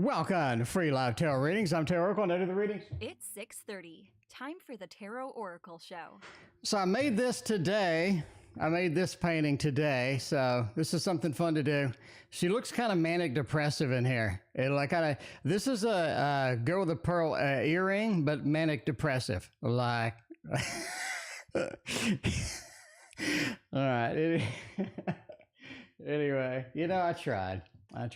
Welcome to Free Live Tarot Readings. I'm Tarot Oracle. Now to the readings. It's 6:30. Time for the Tarot Oracle Show. So I made this today. I made this painting today. So this is something fun to do. She looks kind of manic depressive in here. This is a girl with a pearl earring, but manic depressive. Like, all right. Anyway, I tried. I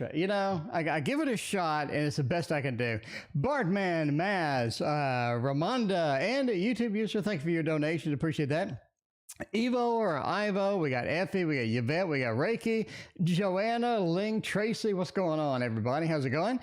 give it a shot, and it's the best I can do. Bartman, Maz, Ramonda, and a YouTube user, thank you for your donations. Appreciate that. Evo or Ivo, we got Effie, we got Yvette, we got Reiki, Joanna, Ling, Tracy. What's going on, everybody? How's it going?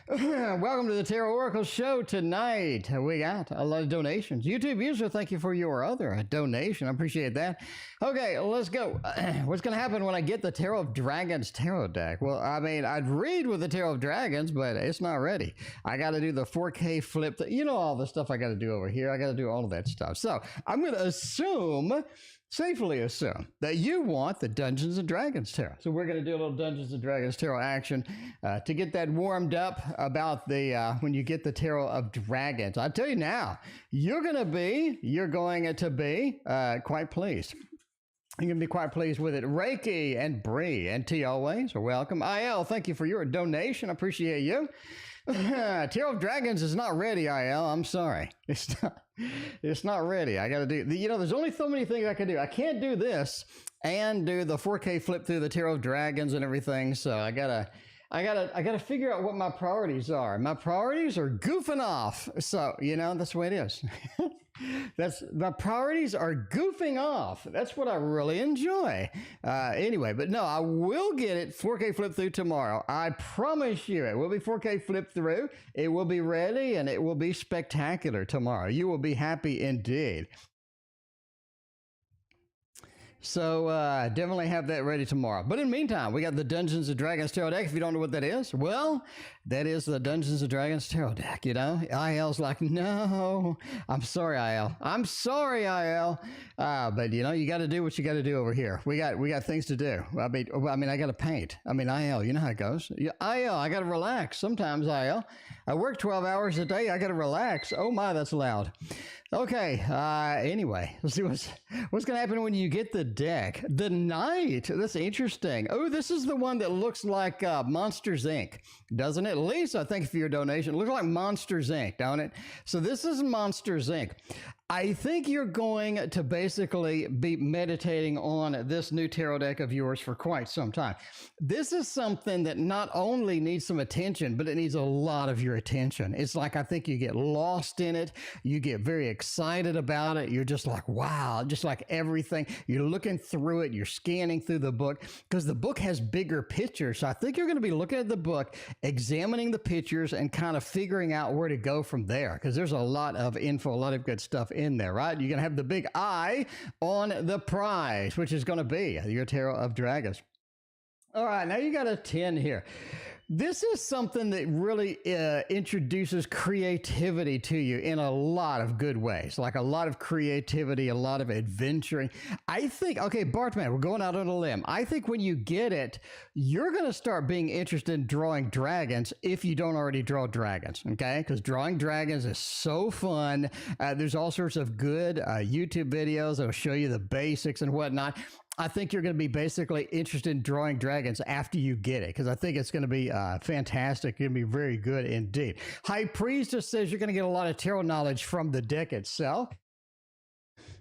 Welcome to the Tarot Oracle Show tonight. We got a lot of donations. YouTube user, thank you for your other donation. I appreciate that. Okay, let's go. What's going to happen when I get the Tarot of Dragons tarot deck? Well, I mean, I'd read with the Tarot of Dragons, but it's not ready. I got to do the 4K flip. All the stuff I got to do over here. I got to do all of that stuff. So I'm going to safely assume that you want the Dungeons and Dragons tarot. So we're going to do a little Dungeons and Dragons tarot action to get that warmed up about the when you get the Tarot of Dragons. I tell you now, you're going to be quite pleased. You're going to be quite pleased with it. Reiki and Bree and T always are welcome. IL, thank you for your donation. I appreciate you. Tarot of Dragons is not ready, IL. I'm sorry. It's not ready. I got to do, there's only so many things I can do. I can't do this and do the 4K flip through the Tarot of Dragons and everything. So I gotta figure out what my priorities are. My priorities are goofing off. So, that's the way it is. My priorities are goofing off. That's what I really enjoy. Anyway, but no, I will get it 4K flip through tomorrow. I promise you it will be 4K flip through. It will be ready and it will be spectacular tomorrow. You will be happy indeed. So definitely have that ready tomorrow. But in the meantime, we got the Dungeons and Dragons tarot deck. If you don't know what that is, well, that is the Dungeons and Dragons tarot deck. IL's like, no, I'm sorry, IL. I'm sorry, IL. But you got to do what you got to do over here. We got things to do. I mean, I got to paint. I mean, IL, you know how it goes. IL, I got to relax. Sometimes, IL, I work 12 hours a day. I got to relax. Oh my, that's loud. Okay. Anyway, let's see what's going to happen when you get the deck. The Knight. That's interesting. Oh, this is the one that looks like Monsters Inc., doesn't it? Lisa, thank you for your donation. It looks like Monsters Inc., don't it? So this is Monsters Inc. I think you're going to basically be meditating on this new tarot deck of yours for quite some time. This is something that not only needs some attention, but it needs a lot of your attention. It's like, I think you get lost in it. You get very excited about it. You're just like, wow, just like everything. You're looking through it. You're scanning through the book because the book has bigger pictures. So I think you're going to be looking at the book, examining the pictures and kind of figuring out where to go from there. Because there's a lot of info, a lot of good stuff in there, right? You're going to have the big eye on the prize, which is going to be your Tarot of Dragons. All right, now you got a 10 here. This is something that really introduces creativity to you in a lot of good ways, like a lot of creativity, a lot of adventuring. I think, okay, Bartman, we're going out on a limb. I think when you get it, you're going to start being interested in drawing dragons if you don't already draw dragons, okay? Because drawing dragons is so fun. There's all sorts of good YouTube videos that will show you the basics and whatnot. I think you're going to be basically interested in drawing dragons after you get it, because I think it's going to be fantastic. It's going to be very good indeed. High Priestess says you're going to get a lot of tarot knowledge from the deck itself.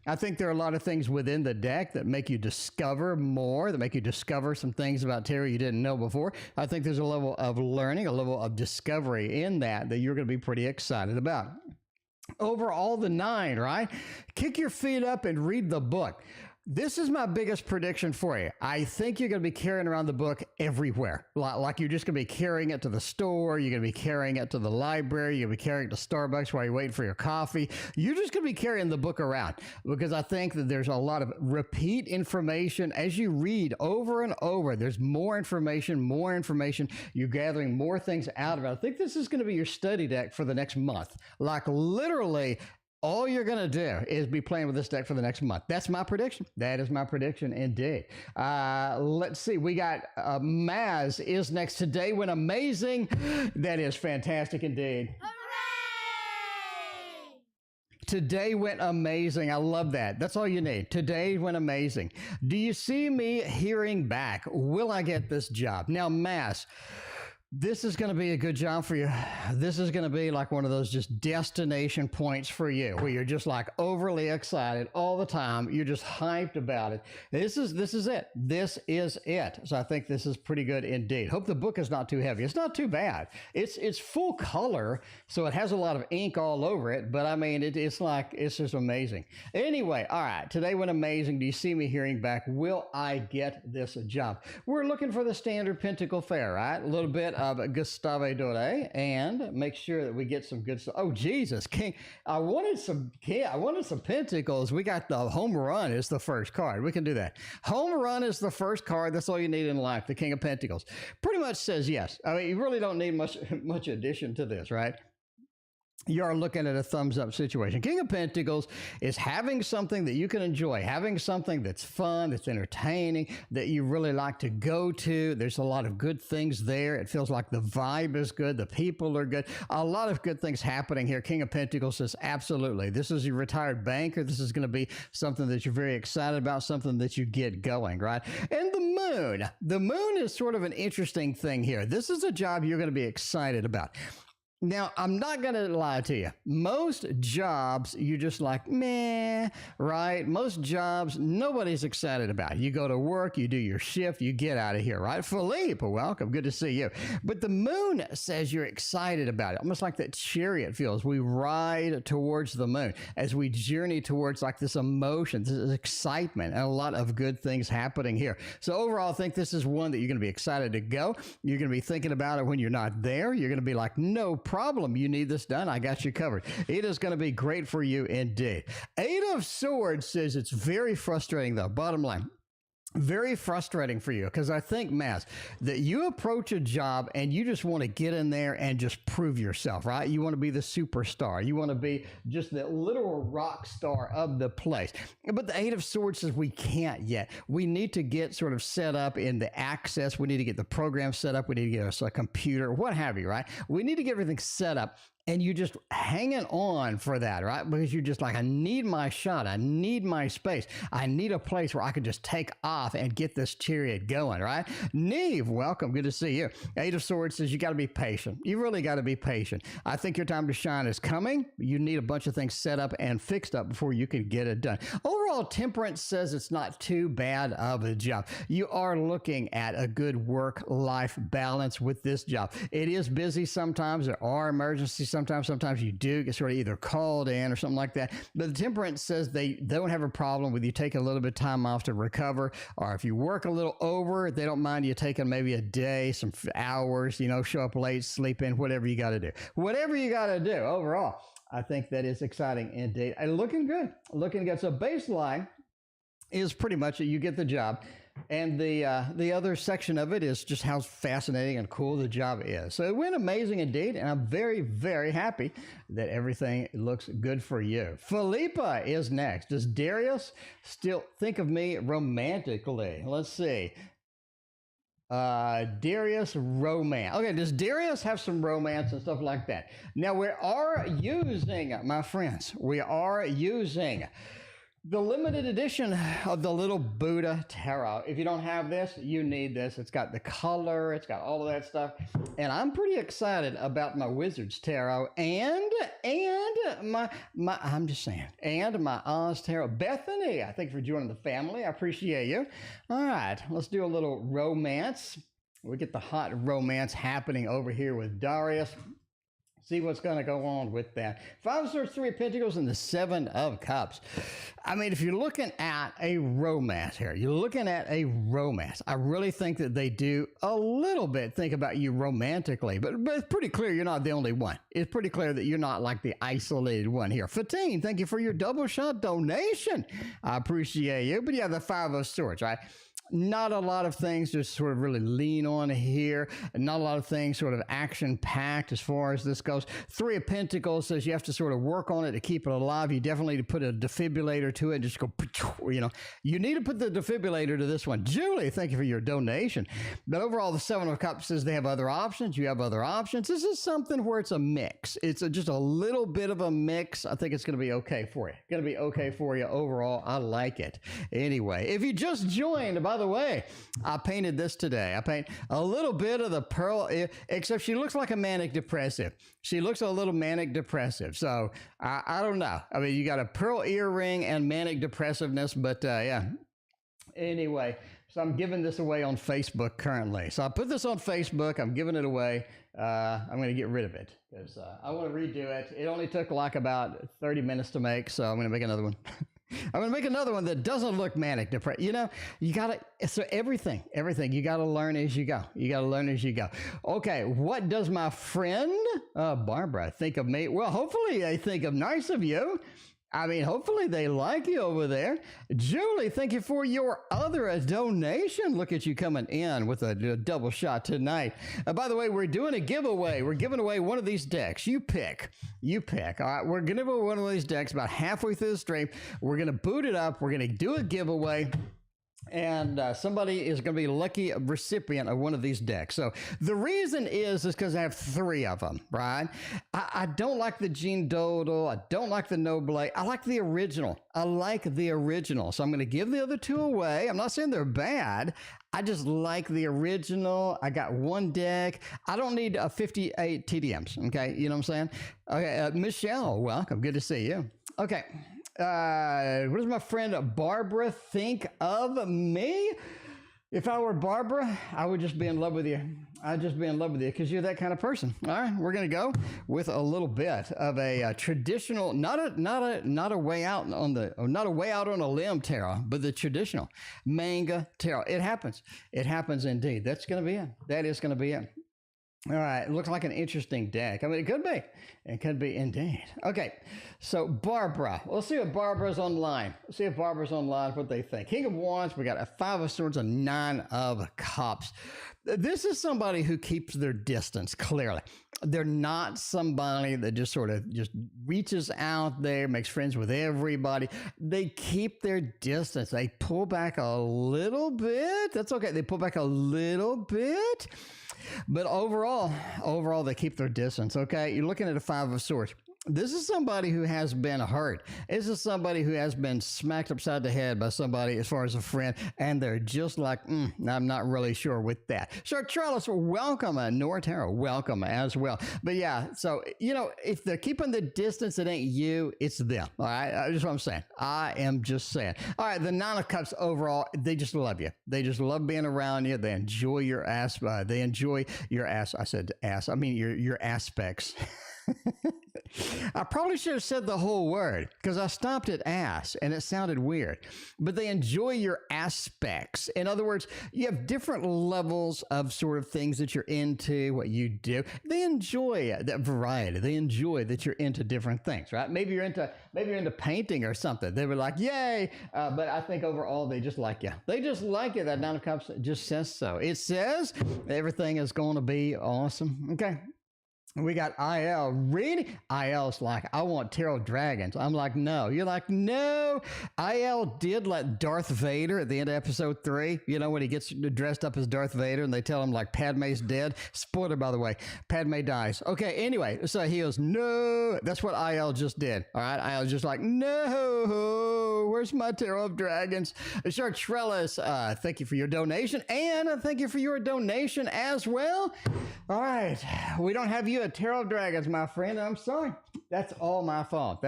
I think there are a lot of things within the deck that make you discover more, that make you discover some things about tarot you didn't know before. I think there's a level of learning, a level of discovery in that you're going to be pretty excited about. Overall, the 9, right? Kick your feet up and read the book. This is my biggest prediction for you. I think you're going to be carrying around the book everywhere. Like you're just going to be carrying it to the store. You're going to be carrying it to the library. You're going to be carrying it to Starbucks while you're waiting for your coffee. You're just going to be carrying the book around because I think that there's a lot of repeat information as you read over and over. There's more information, more information. You're gathering more things out of it. I think this is going to be your study deck for the next month. Like literally all you're going to do is be playing with this deck for the next month. That's my prediction. That is my prediction indeed. Let's see. We got Maz is next. Today went amazing. That is fantastic indeed. Today went amazing. I love that. That's all you need. Today went amazing. Do you see me hearing back? Will I get this job? Now, Mass, this is going to be a good job for you. This is going to be like one of those just destination points for you where you're just like overly excited all the time. You're just hyped about it. This is it. This is it. So I think this is pretty good indeed. Hope the book is not too heavy. It's not too bad. It's full color, so it has a lot of ink all over it. But I mean, it's just amazing. Anyway, all right. Today went amazing. Do you see me hearing back? Will I get this job? We're looking for the standard pentacle fare, right? A little bit of Gustave Doré, and make sure that we get some good stuff. Oh, Jesus, King. I wanted some pentacles. We got the home run is the first card. We can do that. Home run is the first card. That's all you need in life. The King of Pentacles pretty much says yes. I mean, you really don't need much addition to this, right? You are looking at a thumbs up situation. King of Pentacles is having something that you can enjoy, having something that's fun, that's entertaining, that you really like to go to. There's a lot of good things there. It feels like the vibe is good. The people are good. A lot of good things happening here. King of Pentacles says, absolutely. This is your retired banker. This is going to be something that you're very excited about, something that you get going, right? And the moon is sort of an interesting thing here. This is a job you're going to be excited about. Now, I'm not going to lie to you. Most jobs, you're just like, meh, right? Most jobs, nobody's excited about. You go to work, you do your shift, you get out of here, right? Philippe, welcome. Good to see you. But the moon says you're excited about it, almost like that chariot feels. We ride towards the moon as we journey towards like this emotion, this excitement, and a lot of good things happening here. So overall, I think this is one that you're going to be excited to go. You're going to be thinking about it when you're not there. You're going to be like, no problem. You need this done. I got you covered. It is going to be great for you indeed. Eight of Swords says it's very frustrating though. Bottom line. Very frustrating for you because I think, Mass, that you approach a job and you just want to get in there and just prove yourself, right? You want to be the superstar. You want to be just the literal rock star of the place. But the Eight of Swords says we can't yet. We need to get sort of set up in the access. We need to get the program set up. We need to get us a computer, what have you, right? We need to get everything set up. And you just hanging on for that, right? Because you're just like, I need my shot. I need my space. I need a place where I can just take off and get this chariot going, right? Neve, welcome. Good to see you. Eight of Swords says you got to be patient. You really got to be patient. I think your time to shine is coming. You need a bunch of things set up and fixed up before you can get it done. Overall, Temperance says it's not too bad of a job. You are looking at a good work-life balance with this job. It is busy sometimes. There are emergencies sometimes you do get sort of either called in or something like that. But the Temperance says they don't have a problem with you taking a little bit of time off to recover, or if you work a little over, they don't mind you taking maybe a day, some hours, show up late, sleep in, whatever you got to do. Whatever you got to do overall. I think that is exciting indeed. And looking good. So baseline is pretty much that you get the job. And the other section of it is just how fascinating and cool the job is. So it went amazing indeed, and I'm very, very happy that everything looks good for you. Philippa is next. Does Darius still think of me romantically? Let's see. Darius romance. Okay, does Darius have some romance and stuff like that? Now we are using, my friends, the limited edition of the little Buddha Tarot. If you don't have this, you need this. It's got the color, it's got all of that stuff. And I'm pretty excited about my Wizard's Tarot and my I'm just saying, and my Oz Tarot. Bethany, I thank you for joining the family. I appreciate you. All right, let's do a little romance. We get the hot romance happening over here with Darius. See what's going to go on with that. Five of Swords, Three of Pentacles, and the Seven of Cups. I mean, if you're looking at a romance here, I really think that they do a little bit think about you romantically, but it's pretty clear you're not the only one. It's pretty clear that you're not like the isolated one here. Fatine, thank you for your double shot donation. I appreciate you. But yeah, the Five of Swords, right? Not a lot of things to sort of really lean on here. Not a lot of things sort of action-packed as far as this goes. Three of Pentacles says you have to sort of work on it to keep it alive. You definitely need to put a defibrillator to it and just go, you need to put the defibrillator to this one. Julie, thank you for your donation. But overall, the Seven of Cups says they have other options. You have other options. This is something where it's a mix. It's just a little bit of a mix. I think it's going to be okay for you. Going to be okay for you overall. I like it. Anyway, if you just joined, by the way, I painted this today. I paint a little bit of the pearl, except she looks like a manic depressive. She looks a little manic depressive. So I don't know. I mean, you got a pearl earring and manic depressiveness, but yeah. Anyway, so I'm giving this away on Facebook currently. So I put this on Facebook. I'm giving it away. I'm going to get rid of it because I want to redo it. It only took like about 30 minutes to make, so I'm going to make another one. I'm going to make another one that doesn't look manic depressed. You know, you got to, so everything, you got to learn as you go. You got to learn as you go. Okay, what does my friend Barbara think of me? Well, hopefully they think of nice of you. I mean, hopefully they like you over there. Julie, thank you for your other donation. Look at you coming in with a double shot tonight. By the way, we're doing a giveaway. We're giving away one of these decks. You pick. All right, we're going to give away one of these decks about halfway through the stream. We're going to boot it up. We're going to do a giveaway. And somebody is going to be a lucky recipient of one of these decks. So the reason is because I have three of them, right? I don't like the Jean Dodo. I don't like the Noble. I like the original. So I'm going to give the other two away. I'm not saying they're bad. I just like the original. I got one deck. I don't need 58 TDMs. Okay. You know what I'm saying? Okay. Michelle, welcome. Good to see you. Okay. What does my friend Barbara think of me? If I were Barbara, I would just be in love with you. I'd just be in love with you because you're that kind of person. All right, we're gonna go with a little bit of a traditional, not a way out on a limb tarot, but the traditional manga tarot. It happens. It happens indeed. That's gonna be it. That is gonna be it. All right, it looks like an interesting deck. I mean, it could be. It could be indeed. Okay, so Barbara. Let's see what Barbara's online. What they think. King of Wands, we got a Five of Swords, a Nine of Cups. This is somebody who keeps their distance, clearly. They're not somebody that just sort of just reaches out there, makes friends with everybody. They keep their distance. They pull back a little bit. That's okay. They pull back a little bit. But overall, they keep their distance, okay? You're looking at a Five of Swords. This is somebody who has been hurt. This is somebody who has been smacked upside the head by somebody as far as a friend, and they're just like, I'm not really sure with that. So, Charles, welcome, Nora Tarot, welcome as well. But yeah, so, if they're keeping the distance, it ain't you, it's them, all right? That's what I'm saying. I am just saying. All right, the Nine of Cups overall, they just love you. They just love being around you. They enjoy your ass. They enjoy your ass. I said ass. I mean your aspects. I probably should have said the whole word because I stopped at ass and it sounded weird. But they enjoy your aspects. In other words, you have different levels of sort of things that you're into, what you do. They enjoy that variety. They enjoy that you're into different things, right? Maybe you're into painting or something. They were like, yay. But I think overall, they just like you. They just like you. That Nine of Cups just says so. It says everything is going to be awesome. Okay. We got IL reading. IL's like, I want tarot dragons. I'm like, no. You're like, no. IL did let Darth Vader at the end of episode 3, when he gets dressed up as Darth Vader and they tell him like Padme's dead. Spoiler, by the way, Padme dies. Okay, anyway, so he goes, no. That's what IL just did. All right, IL's just like, no. Where's my tarot of dragons? Chartrellis, thank you for your donation. And thank you for your donation as well. All right, we don't have you a tarot of dragons, my friend. I'm sorry. That's all my fault.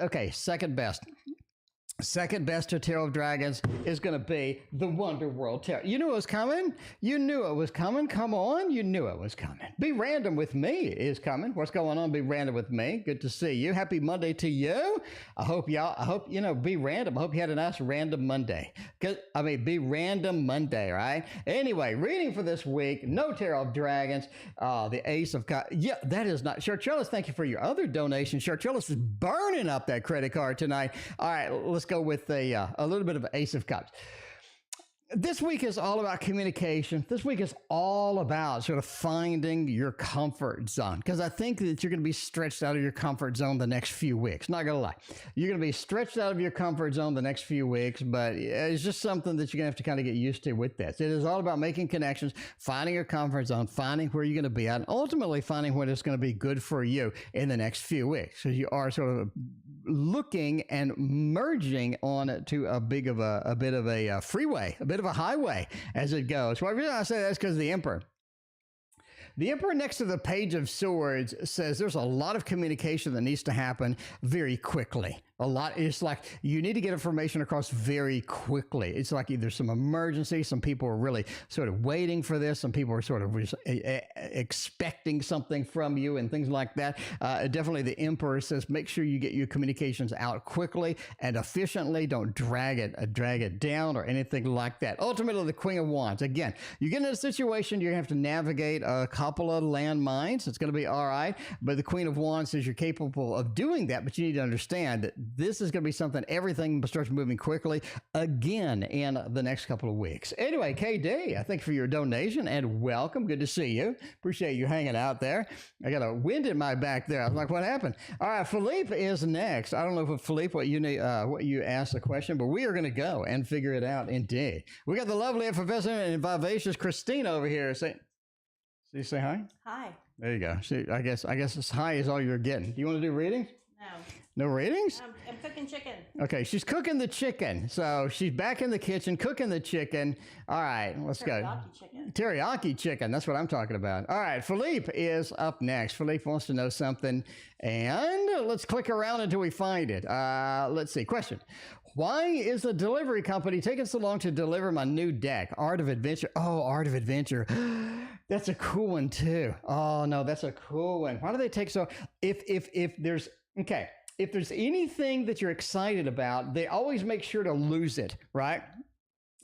Okay, second best. Second best to Tarot of Dragons is going to be the Wonder World Tarot. You knew it was coming. Come on. You knew it was coming. Be Random with Me is coming. What's going on? Be Random with Me. Good to see you. Happy Monday to you. Be random. I hope you had a nice random Monday. Be Random Monday, right? Anyway, reading for this week. No Tarot of Dragons. The Ace of Cups. Yeah, that is not. Chartrellis, thank you for your other donation. Chartrellis is burning up that credit card tonight. All right, let's go with a little bit of Ace of Cups. This week is all about communication. This week is all about sort of finding your comfort zone, because I think that you're going to be stretched out of your comfort zone the next few weeks. Not going to lie. You're going to be stretched out of your comfort zone the next few weeks, but it's just something that you're going to have to kind of get used to with this. It is all about making connections, finding your comfort zone, finding where you're going to be at, and ultimately finding what is going to be good for you in the next few weeks. So you are sort of looking and merging on to a bit of a freeway, a bit of a highway as it goes. Well, the reason I say that's because the Emperor. The Emperor next to the Page of Swords says there's a lot of communication that needs to happen very quickly. A lot. It's like you need to get information across very quickly. It's like either some emergency, some people are really sort of waiting for this, some people are sort of expecting something from you and things like that. Definitely the Emperor says make sure you get your communications out quickly and efficiently. Don't drag it down or anything like that. Ultimately, the Queen of Wands. Again, you get in a situation, you're going to have to navigate a couple of landmines. It's going to be all right. But the Queen of Wands says you're capable of doing that, but you need to understand that this is going to be something, everything starts moving quickly again in the next couple of weeks. Anyway, KD, I thank you for your donation and welcome. Good to see you. Appreciate you hanging out there. I got a wind in my back there. I was like, what happened? All right, Philippe is next. I don't know if Philippe, what you asked the question, but we are going to go and figure it out indeed. We got the lovely, effervescent, and vivacious Christine over here. Say hi? Hi. There you go. I guess this hi is all you're getting. Do you want to do readings? No. No ratings? I'm cooking chicken. Okay, she's cooking the chicken. So she's back in the kitchen cooking the chicken. All right, let's go. Teriyaki chicken. Teriyaki chicken. That's what I'm talking about. All right, Philippe is up next. Philippe wants to know something, and let's click around until we find it. Let's see. Question. Why is the delivery company taking so long to deliver my new deck? Art of Adventure. Oh, Art of Adventure. That's a cool one too. Oh no, that's a cool one. Why do they take so? If there's anything that you're excited about, they always make sure to lose it, right?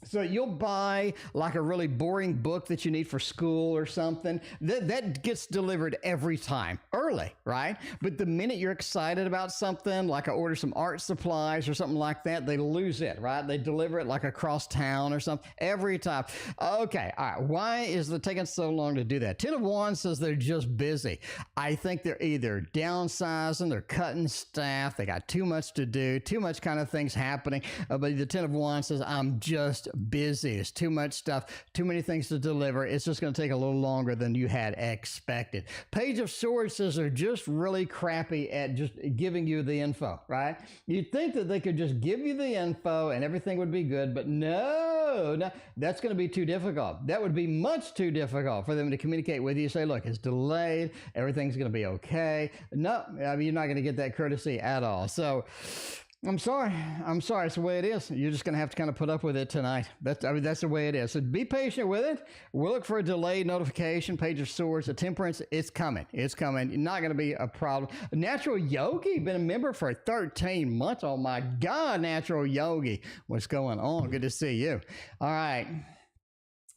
So you'll buy like a really boring book that you need for school or something. That gets delivered every time early, right? But the minute you're excited about something, like I order some art supplies or something like that, they lose it, right? They deliver it like across town or something every time. Okay, all right. Why is it taking so long to do that? Ten of Wands says they're just busy. I think they're either downsizing, they're cutting staff, they got too much to do, too much kind of things happening. But the Ten of Wands says, I'm just busy. It's too much stuff, too many things to deliver. It's just going to take a little longer than you had expected. Page of Swords says they're just really crappy at just giving you the info, right? You'd think that they could just give you the info and everything would be good, but no, that's going to be too difficult. That would be much too difficult for them to communicate with you. Say, look, it's delayed. Everything's going to be okay. No, I mean, you're not going to get that courtesy at all. So I'm sorry. It's the way it is. You're just going to have to kind of put up with it tonight. That's the way it is. So be patient with it. We'll look for a delayed notification. Page of Swords, a Temperance. It's coming. Not going to be a problem. Natural Yogi, been a member for 13 months. Oh my God, Natural Yogi. What's going on? Good to see you. All right.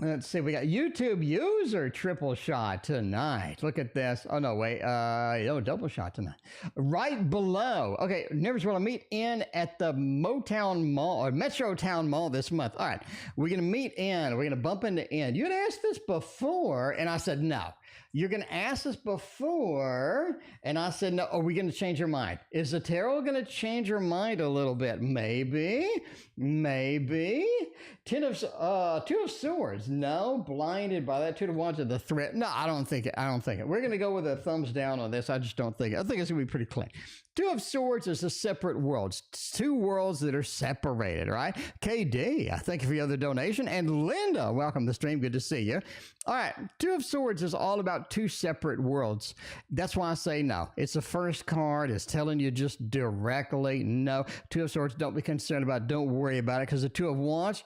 Let's see, we got YouTube user triple shot tonight. Look at this. Oh, no, wait. Double shot tonight. Right below. Okay, Nevers will meet in at the Motown Mall, or Metro Town Mall this month. All right, we're going to meet in. We're going to bump into in. You had asked this before, and I said no. You're going to ask this before, and I said, no, are we going to change your mind? Is the tarot going to change your mind a little bit? Maybe. Two of Swords. No, blinded by that. Two of Wands of the threat. No, I don't think it. We're going to go with a thumbs down on this. I just don't think it. I think it's going to be pretty clean. Two of Swords is a separate worlds. Two worlds that are separated, right? KD, I thank you for your other donation. And Linda, welcome to the stream. Good to see you. All right. Two of Swords is all about two separate worlds. That's why I say no. It's the first card. It's telling you just directly no. Two of Swords, don't be concerned about it. Don't worry about it, because the Two of Wands,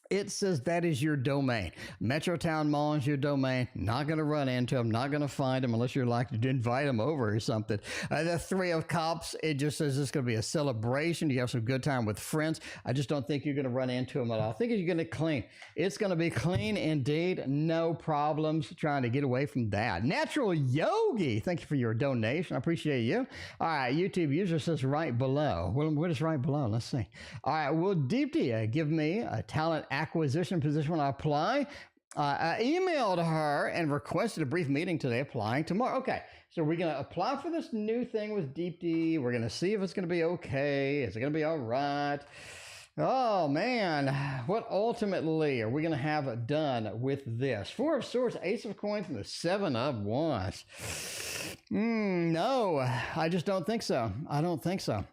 it says that is your domain. Metrotown Mall is your domain. Not going to run into them. Not going to find them unless you're like to invite them over or something. The Three of Cups, it just says it's going to be a celebration. You have some good time with friends. I just don't think you're going to run into them at all. I think you're going to clean. It's going to be clean indeed. No problems trying to get away from that. Natural Yogi, thank you for your donation. I appreciate you. All right, YouTube user says right below. Well, what is right below? Let's see. All right, will Deepti give me a talent acquisition position when I apply. I emailed her and requested a brief meeting today, applying tomorrow. Okay, so we're going to apply for this new thing with Deepti. We're going to see if it's going to be okay. Is it going to be all right? Oh, man. What ultimately are we going to have done with this? Four of Swords, Ace of Coins, and the Seven of Wands. No, I just don't think so. I don't think so.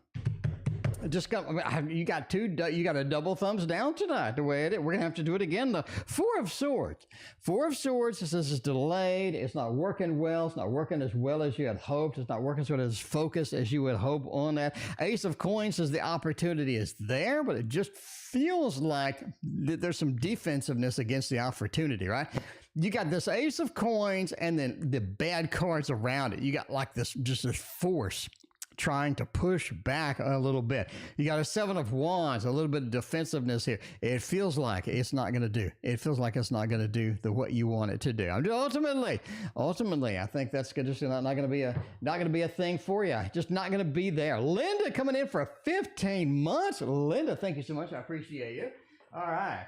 Just got, you got a double thumbs down tonight the way it is. We're gonna have to do it again. The Four of Swords. Four of Swords says it's delayed. It's not working well. It's not working as well as you had hoped. It's not working sort of as focused as you would hope on that. Ace of Coins says the opportunity is there, but it just feels like there's some defensiveness against the opportunity, right? You got this Ace of Coins and then the bad cards around it. You got like this force trying to push back a little bit. You got a Seven of Wands, a little bit of defensiveness here. It feels like it's not going to do. It feels like it's not going to do what you want it to do. Ultimately, I think that's just not going to be a thing for you. Just not going to be there. Linda coming in for 15 months. Linda, thank you so much. I appreciate you. All right.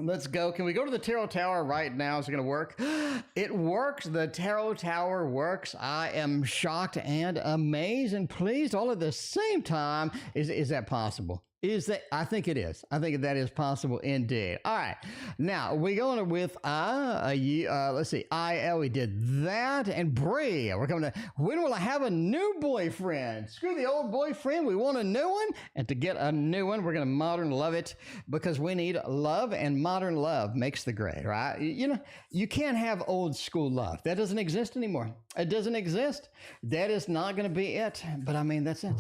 Let's go. Can we go to the Tarot Tower right now? Is it going to work? It works. The Tarot Tower works. I am shocked and amazed and pleased all at the same time. Is that possible? I think it is. I think that is possible indeed. All right. Now, we're going with, let's see, IL, we did that. And Bree, we're coming to, when will I have a new boyfriend? Screw the old boyfriend. We want a new one. And to get a new one, we're going to modern love it because we need love, and modern love makes the grade, right? You know, you can't have old school love. That doesn't exist anymore. It doesn't exist. That is not going to be it. But I mean, that's it.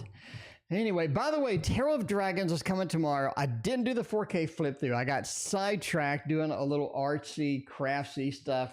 Anyway, by the way, Tarot of Dragons is coming tomorrow. I didn't do the 4K flip through. I got sidetracked doing a little artsy, craftsy stuff.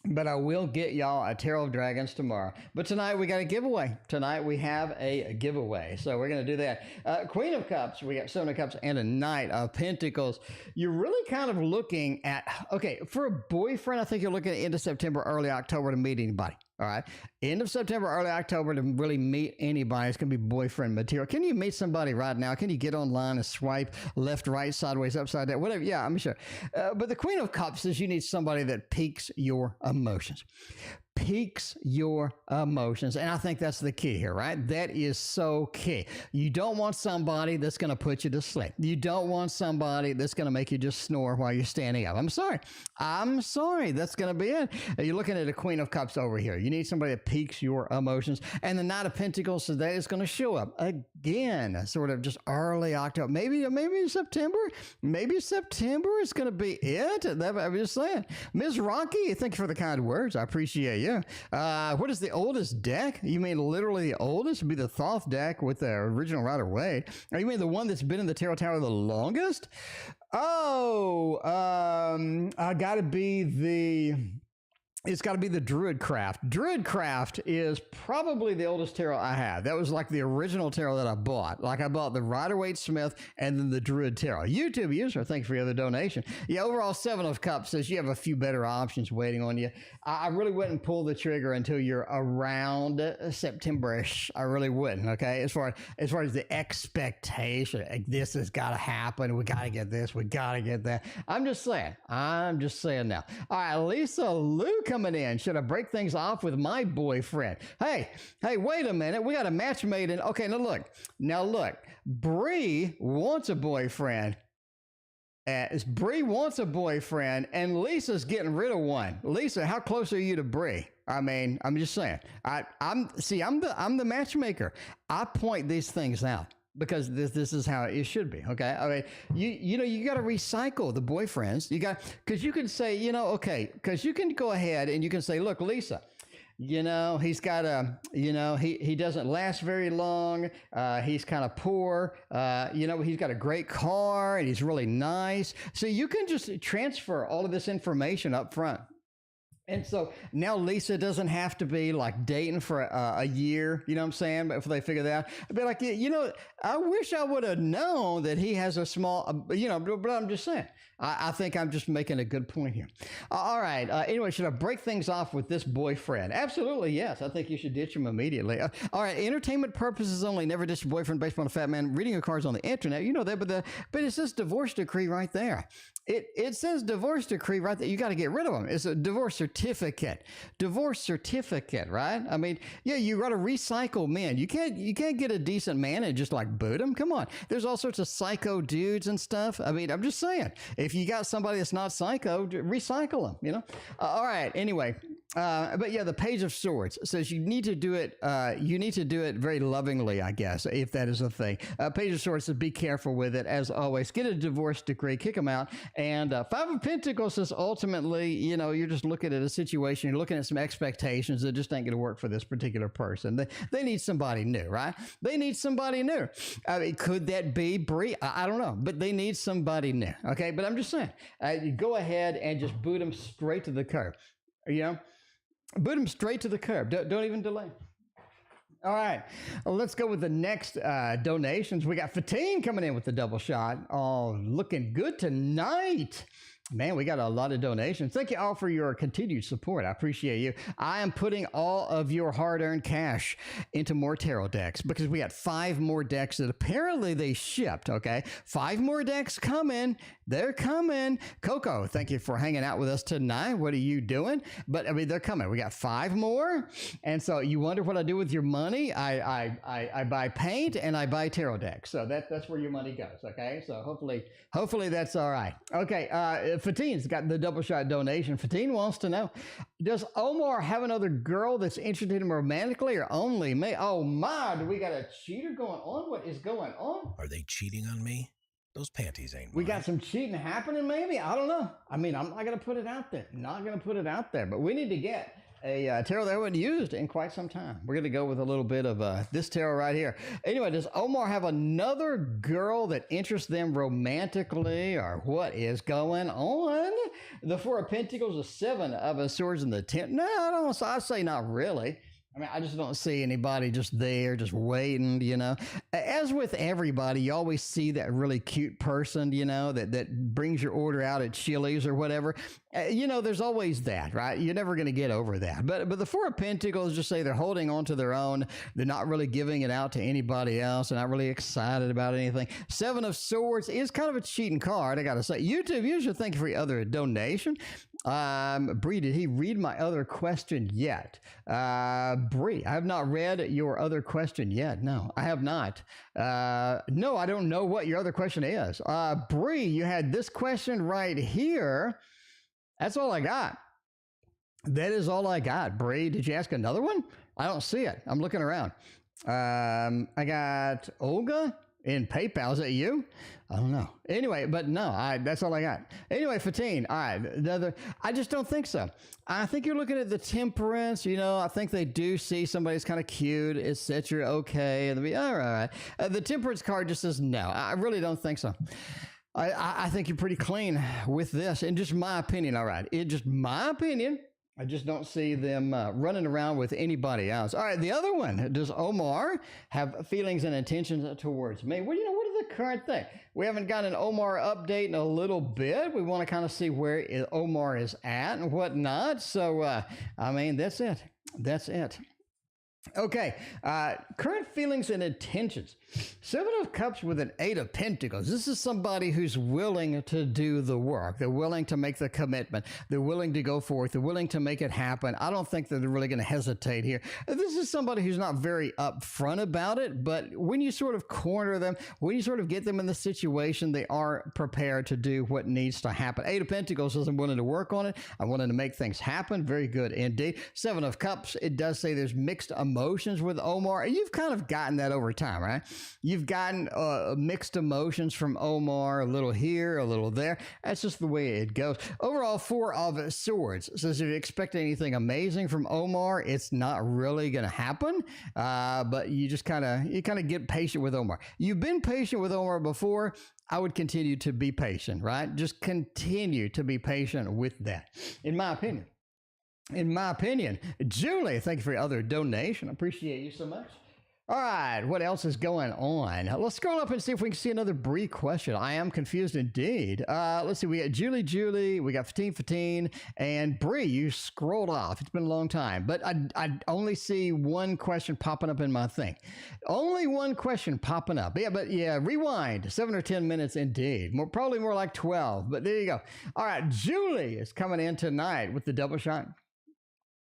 But I will get y'all a Tarot of Dragons tomorrow. But tonight we got a giveaway. Tonight we have a giveaway. So we're going to do that. Queen of Cups, we got Seven of Cups and a Knight of Pentacles. You're really kind of looking at, okay, for a boyfriend, I think you're looking at end of September, early October to meet anybody. All right. End of September, early October to really meet anybody. It's going to be boyfriend material. Can you meet somebody right now? Can you get online and swipe left, right, sideways, upside down, whatever? Yeah, I'm sure. But the Queen of Cups says you need somebody that piques your emotions. Piques your emotions. And I think that's the key here, right? That is so key. You don't want somebody that's going to put you to sleep. You don't want somebody that's going to make you just snore while you're standing up. I'm sorry. That's going to be it. You're looking at a Queen of Cups over here. You need somebody that piques your emotions. And the Knight of Pentacles today is going to show up again, sort of just early October. Maybe September. Maybe September is going to be it. I'm just saying. Ms. Rocky, thank you for the kind words. I appreciate you. What is the oldest deck? You mean literally the oldest? Would be the Thoth deck with the original Rider-Waite. Or you mean the one that's been in the Tarot Tower the longest? Oh, I gotta be the... It's got to be the Druidcraft. Druidcraft is probably the oldest tarot I have. That was like the original tarot that I bought. Like I bought the Rider-Waite Smith and then the Druid Tarot. YouTube user, thanks for your other donation. Yeah, overall, Seven of Cups says you have a few better options waiting on you. I really wouldn't pull the trigger until you're around September-ish. I really wouldn't, okay? As far as the expectation, like, this has got to happen. We got to get this. We got to get that. I'm just saying now. All right, Lisa Luke coming in. Should I break things off with my boyfriend? Hey, wait a minute. We got a match made in. Okay, now look. Bree wants a boyfriend. Bree wants a boyfriend, and Lisa's getting rid of one. Lisa, how close are you to Bree? I mean, I'm just saying. I'm the matchmaker. I point these things out. Because this is how it should be, okay? I mean, you got to recycle the boyfriends. Because you can say, because you can go ahead and you can say, look, Lisa, he's got he doesn't last very long. He's kind of poor. He's got a great car and he's really nice. So you can just transfer all of this information up front. And so now Lisa doesn't have to be like dating for a year, you know what I'm saying? But if they figure that out, I'd be like, you know, I wish I would have known that he has a small, you know, but I'm just saying, I think I'm just making a good point here. All right. Anyway, should I break things off with this boyfriend? Absolutely, yes. I think you should ditch him immediately. All right. Entertainment purposes only. Never ditch your boyfriend based on a fat man reading your cards on the internet. You know that, but it says divorce decree right there. It says divorce decree right there. You got to get rid of him. It's a divorce certificate. Divorce certificate, right? I mean, yeah, you got to recycle men. You can't get a decent man and just like boot him. Come on. There's all sorts of psycho dudes and stuff. I mean, I'm just saying, if you got somebody that's not psycho, recycle them, you know? All right. Anyway, but yeah, the Page of Swords says you need to do it. You need to do it very lovingly, I guess, if that is a thing. Page of Swords says be careful with it. As always, get a divorce decree, kick them out. And Five of Pentacles says ultimately, you know, you're just looking at a situation, you're looking at some expectations that just ain't going to work for this particular person. They need somebody new, right? They need somebody new. I mean, could that be Bree? I don't know, but they need somebody new. Okay, but I'm just saying, you go ahead and just boot them straight to the curb. You know, boot them straight to the curb. Don't even delay. All right, well, let's go with the next donations. We got Fatine coming in with the double shot. Oh, looking good tonight. Man, we got a lot of donations. Thank you all for your continued support. I appreciate you. I am putting all of your hard-earned cash into more tarot decks because we got 5 more decks that apparently they shipped, okay? 5 more decks coming. They're coming. Coco, thank you for hanging out with us tonight. What are you doing? But, I mean, they're coming. We got 5 more. And so you wonder what I do with your money? I buy paint and I buy tarot decks. So that's where your money goes, okay? So hopefully that's all right. Okay, Fatine's got the double shot donation. Fatine wants to know, does Omar have another girl that's interested in him romantically or only me? Oh my, do we got a cheater going on? What is going on? Are they cheating on me? Those panties ain't We mine. got some cheating happening maybe? I don't know. I mean, I'm not going to put it out there. Not going to put it out there, but we need to get a tarot that I haven't used in quite some time. We're going to go with a little bit of this tarot right here. Anyway, does Omar have another girl that interests them romantically, or what is going on? The 4 of Pentacles, the 7 of Swords, and the 10. No, I don't. I say not really. I mean, I just don't see anybody just there, just waiting, you know. As with everybody, you always see that really cute person, you know, that brings your order out at Chili's or whatever. You know, there's always that, right? You're never going to get over that. But the 4 of Pentacles just say they're holding on to their own. They're not really giving it out to anybody else. They're not really excited about anything. 7 of Swords is kind of a cheating card, I got to say. YouTube, you should thank you for your other donation. Bree, did he read my other question yet? Bree, I have not read your other question yet. No, I have not. No, I don't know what your other question is. Bree, you had this question right here. That's all I got. That is all I got. Bree, did you ask another one? I don't see it. I'm looking around. I got Olga in PayPal. Is that you? I don't know. Anyway, but no, that's all I got. Anyway, Fatine, all right. I just don't think so. I think you're looking at the Temperance. You know, I think they do see somebody's kind of cute. It's that you're okay. And they'll be, all right. The Temperance card just says no. I really don't think so. I think you're pretty clean with this. In just my opinion, all right. In just my opinion, I just don't see them running around with anybody else. All right, the other one. Does Omar have feelings and intentions towards me? Well, you know, what is the current thing? We haven't got an Omar update in a little bit. We want to kind of see where Omar is at and whatnot. So, I mean, that's it. That's it. Okay, current feelings and intentions. 7 of Cups with an 8 of Pentacles. This is somebody who's willing to do the work. They're willing to make the commitment. They're willing to go forth. They're willing to make it happen. I don't think that they're really going to hesitate here. This is somebody who's not very upfront about it, but when you sort of corner them, when you sort of get them in the situation, they are prepared to do what needs to happen. 8 of Pentacles says I'm willing to work on it. I'm willing to make things happen. Very good indeed. 7 of Cups, it does say there's mixed emotions with Omar. You've kind of gotten that over time, right? You've gotten mixed emotions from Omar, a little here, a little there. That's just the way it goes. Overall, 4 of Swords says if you expect anything amazing from Omar, it's not really going to happen. But you just kind of get patient with Omar. You've been patient with Omar before. I would continue to be patient, right? Just continue to be patient with that, in my opinion. in my opinion. Julie, thank you for your other donation. I appreciate you so much. All right, what else is going on? Let's scroll up and see if we can see another Bree question. I am confused indeed. Let's see, we got Julie, we got 15, and Bree, you scrolled off. It's been a long time, but I only see one question popping up in my thing. Only one question popping up. Yeah, rewind, 7 or 10 minutes indeed. Probably more like 12, but there you go. All right, Julie is coming in tonight with the double shot.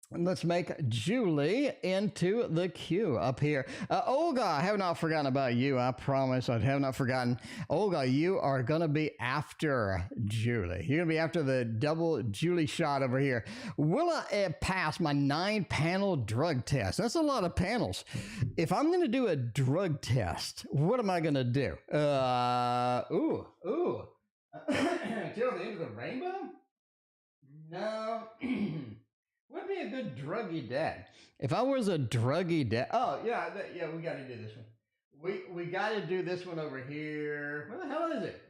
Let's make Julie into the queue up here. Olga, I have not forgotten about you. I promise I have not forgotten. Olga, you are going to be after Julie. You're going to be after the double Julie shot over here. Will I pass my 9-panel drug test? That's a lot of panels. If I'm going to do a drug test, what am I going to do? Till the end of the rainbow? No. Would be a good druggy dad. If I was a druggy dad. Oh, yeah, we got to do this one. We got to do this one over here. Where the hell is it?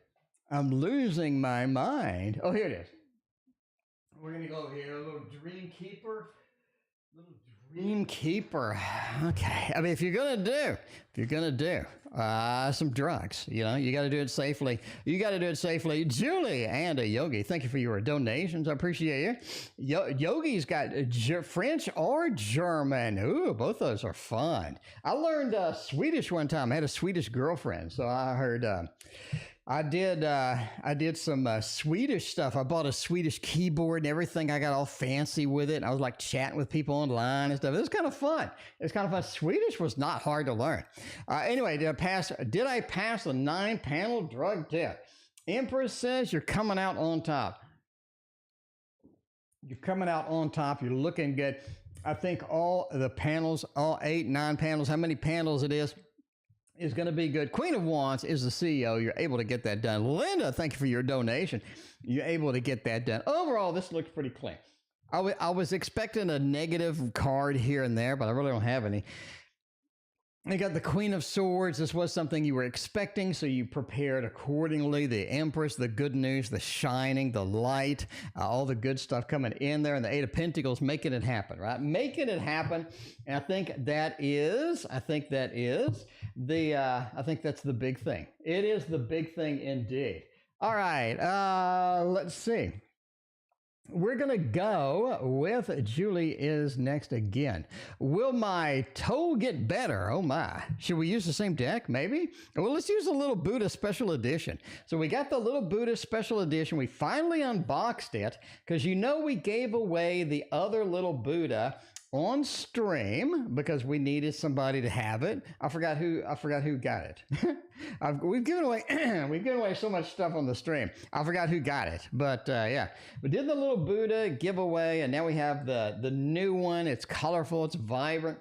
I'm losing my mind. Oh, here it is. We're going to go over here. A little dream keeper. Okay. I mean, if you're going to do some drugs, you got to do it safely. Julie and Yogi, thank you for your donations. I appreciate you. Yogi's got French or German. Ooh, both those are fun. I learned Swedish one time. I had a Swedish girlfriend, so I heard... I did some Swedish stuff. I bought a Swedish keyboard and everything. I got all fancy with it. I was like chatting with people online and stuff. It was kind of fun. Swedish was not hard to learn. Anyway, did I pass the 9-panel drug test? Empress says you're coming out on top. You're looking good. I think all the panels, all 8, 9 panels, how many panels it is going to be good. Queen of Wands is the CEO. You're able to get that done. Linda, thank you for your donation. You're able to get that done. Overall, this looks pretty clean. I was expecting a negative card here and there, but I really don't have any. You got the Queen of Swords. This was something you were expecting, so you prepared accordingly. The Empress, the good news, the shining, the light, all the good stuff coming in there, and the 8 of Pentacles, making it happen, right? Making it happen. And I think that's the big thing. It is the big thing indeed. All right, let's see. We're going to go with Julie is next again. Will my toe get better? Oh my. Should we use the same deck? Maybe? Well, let's use the Little Buddha Special Edition. So we got the Little Buddha Special Edition. We finally unboxed it because we gave away the other Little Buddha on stream because we needed somebody to have it. I forgot who got it. We've given away so much stuff on the stream. I forgot who got it, but yeah, we did the Little Buddha giveaway, and now we have the new one. It's colorful, it's vibrant,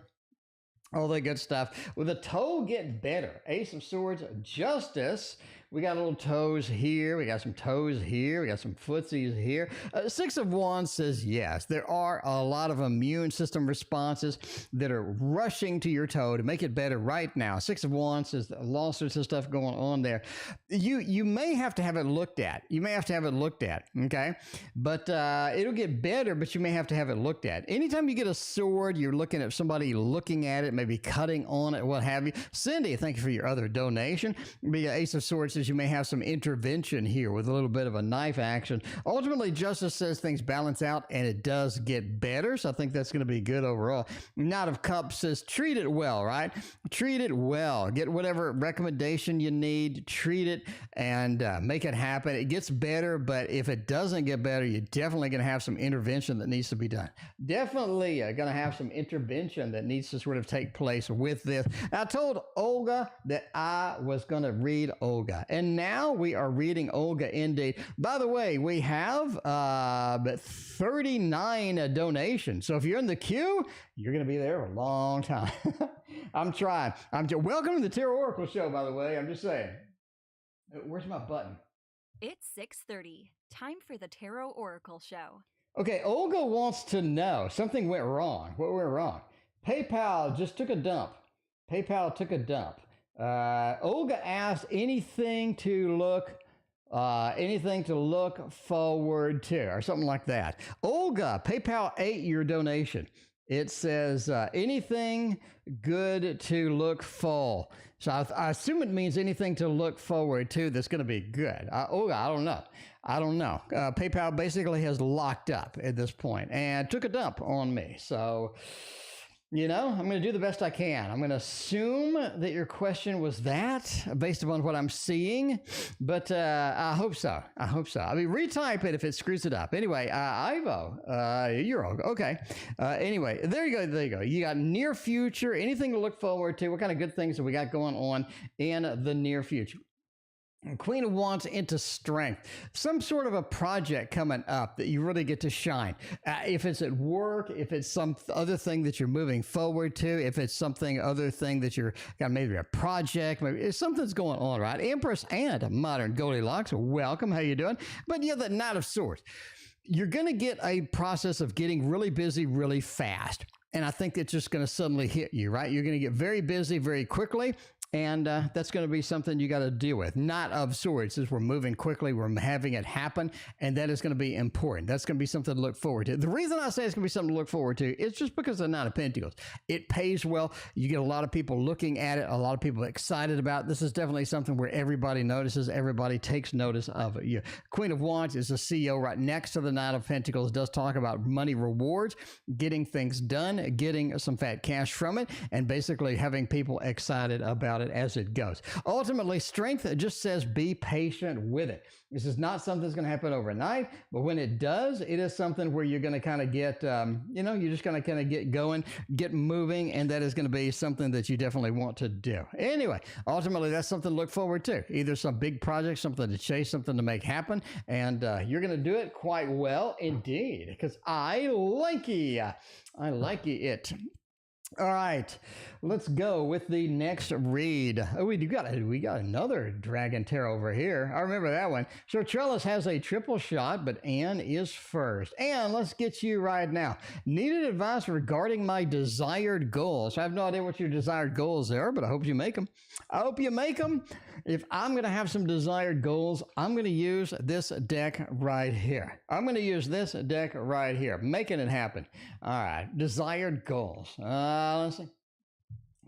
all the good stuff. Will the toe get better? Ace of Swords, Justice. We got little toes here. We got some toes here. We got some footsies here. 6 of Wands says yes. There are a lot of immune system responses that are rushing to your toe to make it better right now. 6 of Wands says all sorts of stuff going on there. You may have to have it looked at. Okay? But it'll get better, but you may have to have it looked at. Anytime you get a sword, you're looking at somebody looking at it, maybe cutting on it, what have you. Cindy, thank you for your other donation. The Ace of Swords says you may have some intervention here with a little bit of a knife action. Ultimately, Justice says things balance out and it does get better. So I think that's going to be good overall. Knight of Cups says treat it well, right? Treat it well. Get whatever recommendation you need, treat it and make it happen. It gets better, but if it doesn't get better, you're definitely going to have some intervention that needs to be done. Definitely going to have some intervention that needs to sort of take place with this. I told Olga that I was going to read Olga. And now we are reading Olga indeed. By the way, we have 39 donations. So if you're in the queue, you're going to be there for a long time. I'm trying. Welcome to the Tarot Oracle Show, by the way. I'm just saying. Where's my button? It's 6:30. Time for the Tarot Oracle Show. Okay, Olga wants to know. Something went wrong. What went wrong? PayPal just took a dump. Olga asked anything to look Anything to look forward to, or something like that. Olga, PayPal 8 your donation. It says anything good to look for. So I assume it means anything to look forward to that's going to be good. Olga, I don't know. PayPal basically has locked up at this point and took a dump on me. So, I'm going to do the best I can. I'm going to assume that your question was that based upon what I'm seeing, but I hope so. I mean, retype it if it screws it up. Anyway, Ivo, you're okay. Anyway, there you go. You got near future, anything to look forward to. What kind of good things have we got going on in the near future? Queen of Wands into strength, some sort of a project coming up that you really get to shine. If it's at work, if it's some other thing that you're moving forward to, if it's other thing that you're got maybe a project, maybe something's going on, right? Empress and Modern Goldilocks, welcome. How you doing? But yeah, the Knight of Swords. You're going to get a process of getting really busy really fast. And I think it's just going to suddenly hit you, right? You're going to get very busy very quickly. And that's going to be something you got to deal with. Knight of Swords is we're moving quickly. We're having it happen. And that is going to be important. That's going to be something to look forward to. The reason I say it's going to be something to look forward to is just because of the Knight of Pentacles. It pays well. You get a lot of people looking at it. A lot of people excited about it. This is definitely something where everybody notices. Everybody takes notice of it. Queen of Wands is the CEO right next to the Knight of Pentacles. Does talk about money rewards, getting things done, getting some fat cash from it, and basically having people excited about it as it goes. Ultimately, strength just says be patient with it. This is not something that's going to happen overnight, but when it does, it is something where you're going to kind of get, you're just going to kind of get going, get moving, and that is going to be something that you definitely want to do. Anyway, ultimately, that's something to look forward to. Either some big project, something to chase, something to make happen, and you're going to do it quite well indeed, because I like it. All right, let's go with the next read. Oh, we got another Dragon Tarot over here. I remember that one. So Trellis has a triple shot, but Anne is first. Anne, let's get you right now. Needed advice regarding my desired goals. I have no idea what your desired goals are, but I hope you make them. If I'm going to have some desired goals, I'm going to use this deck right here. Making it happen. All right, desired goals.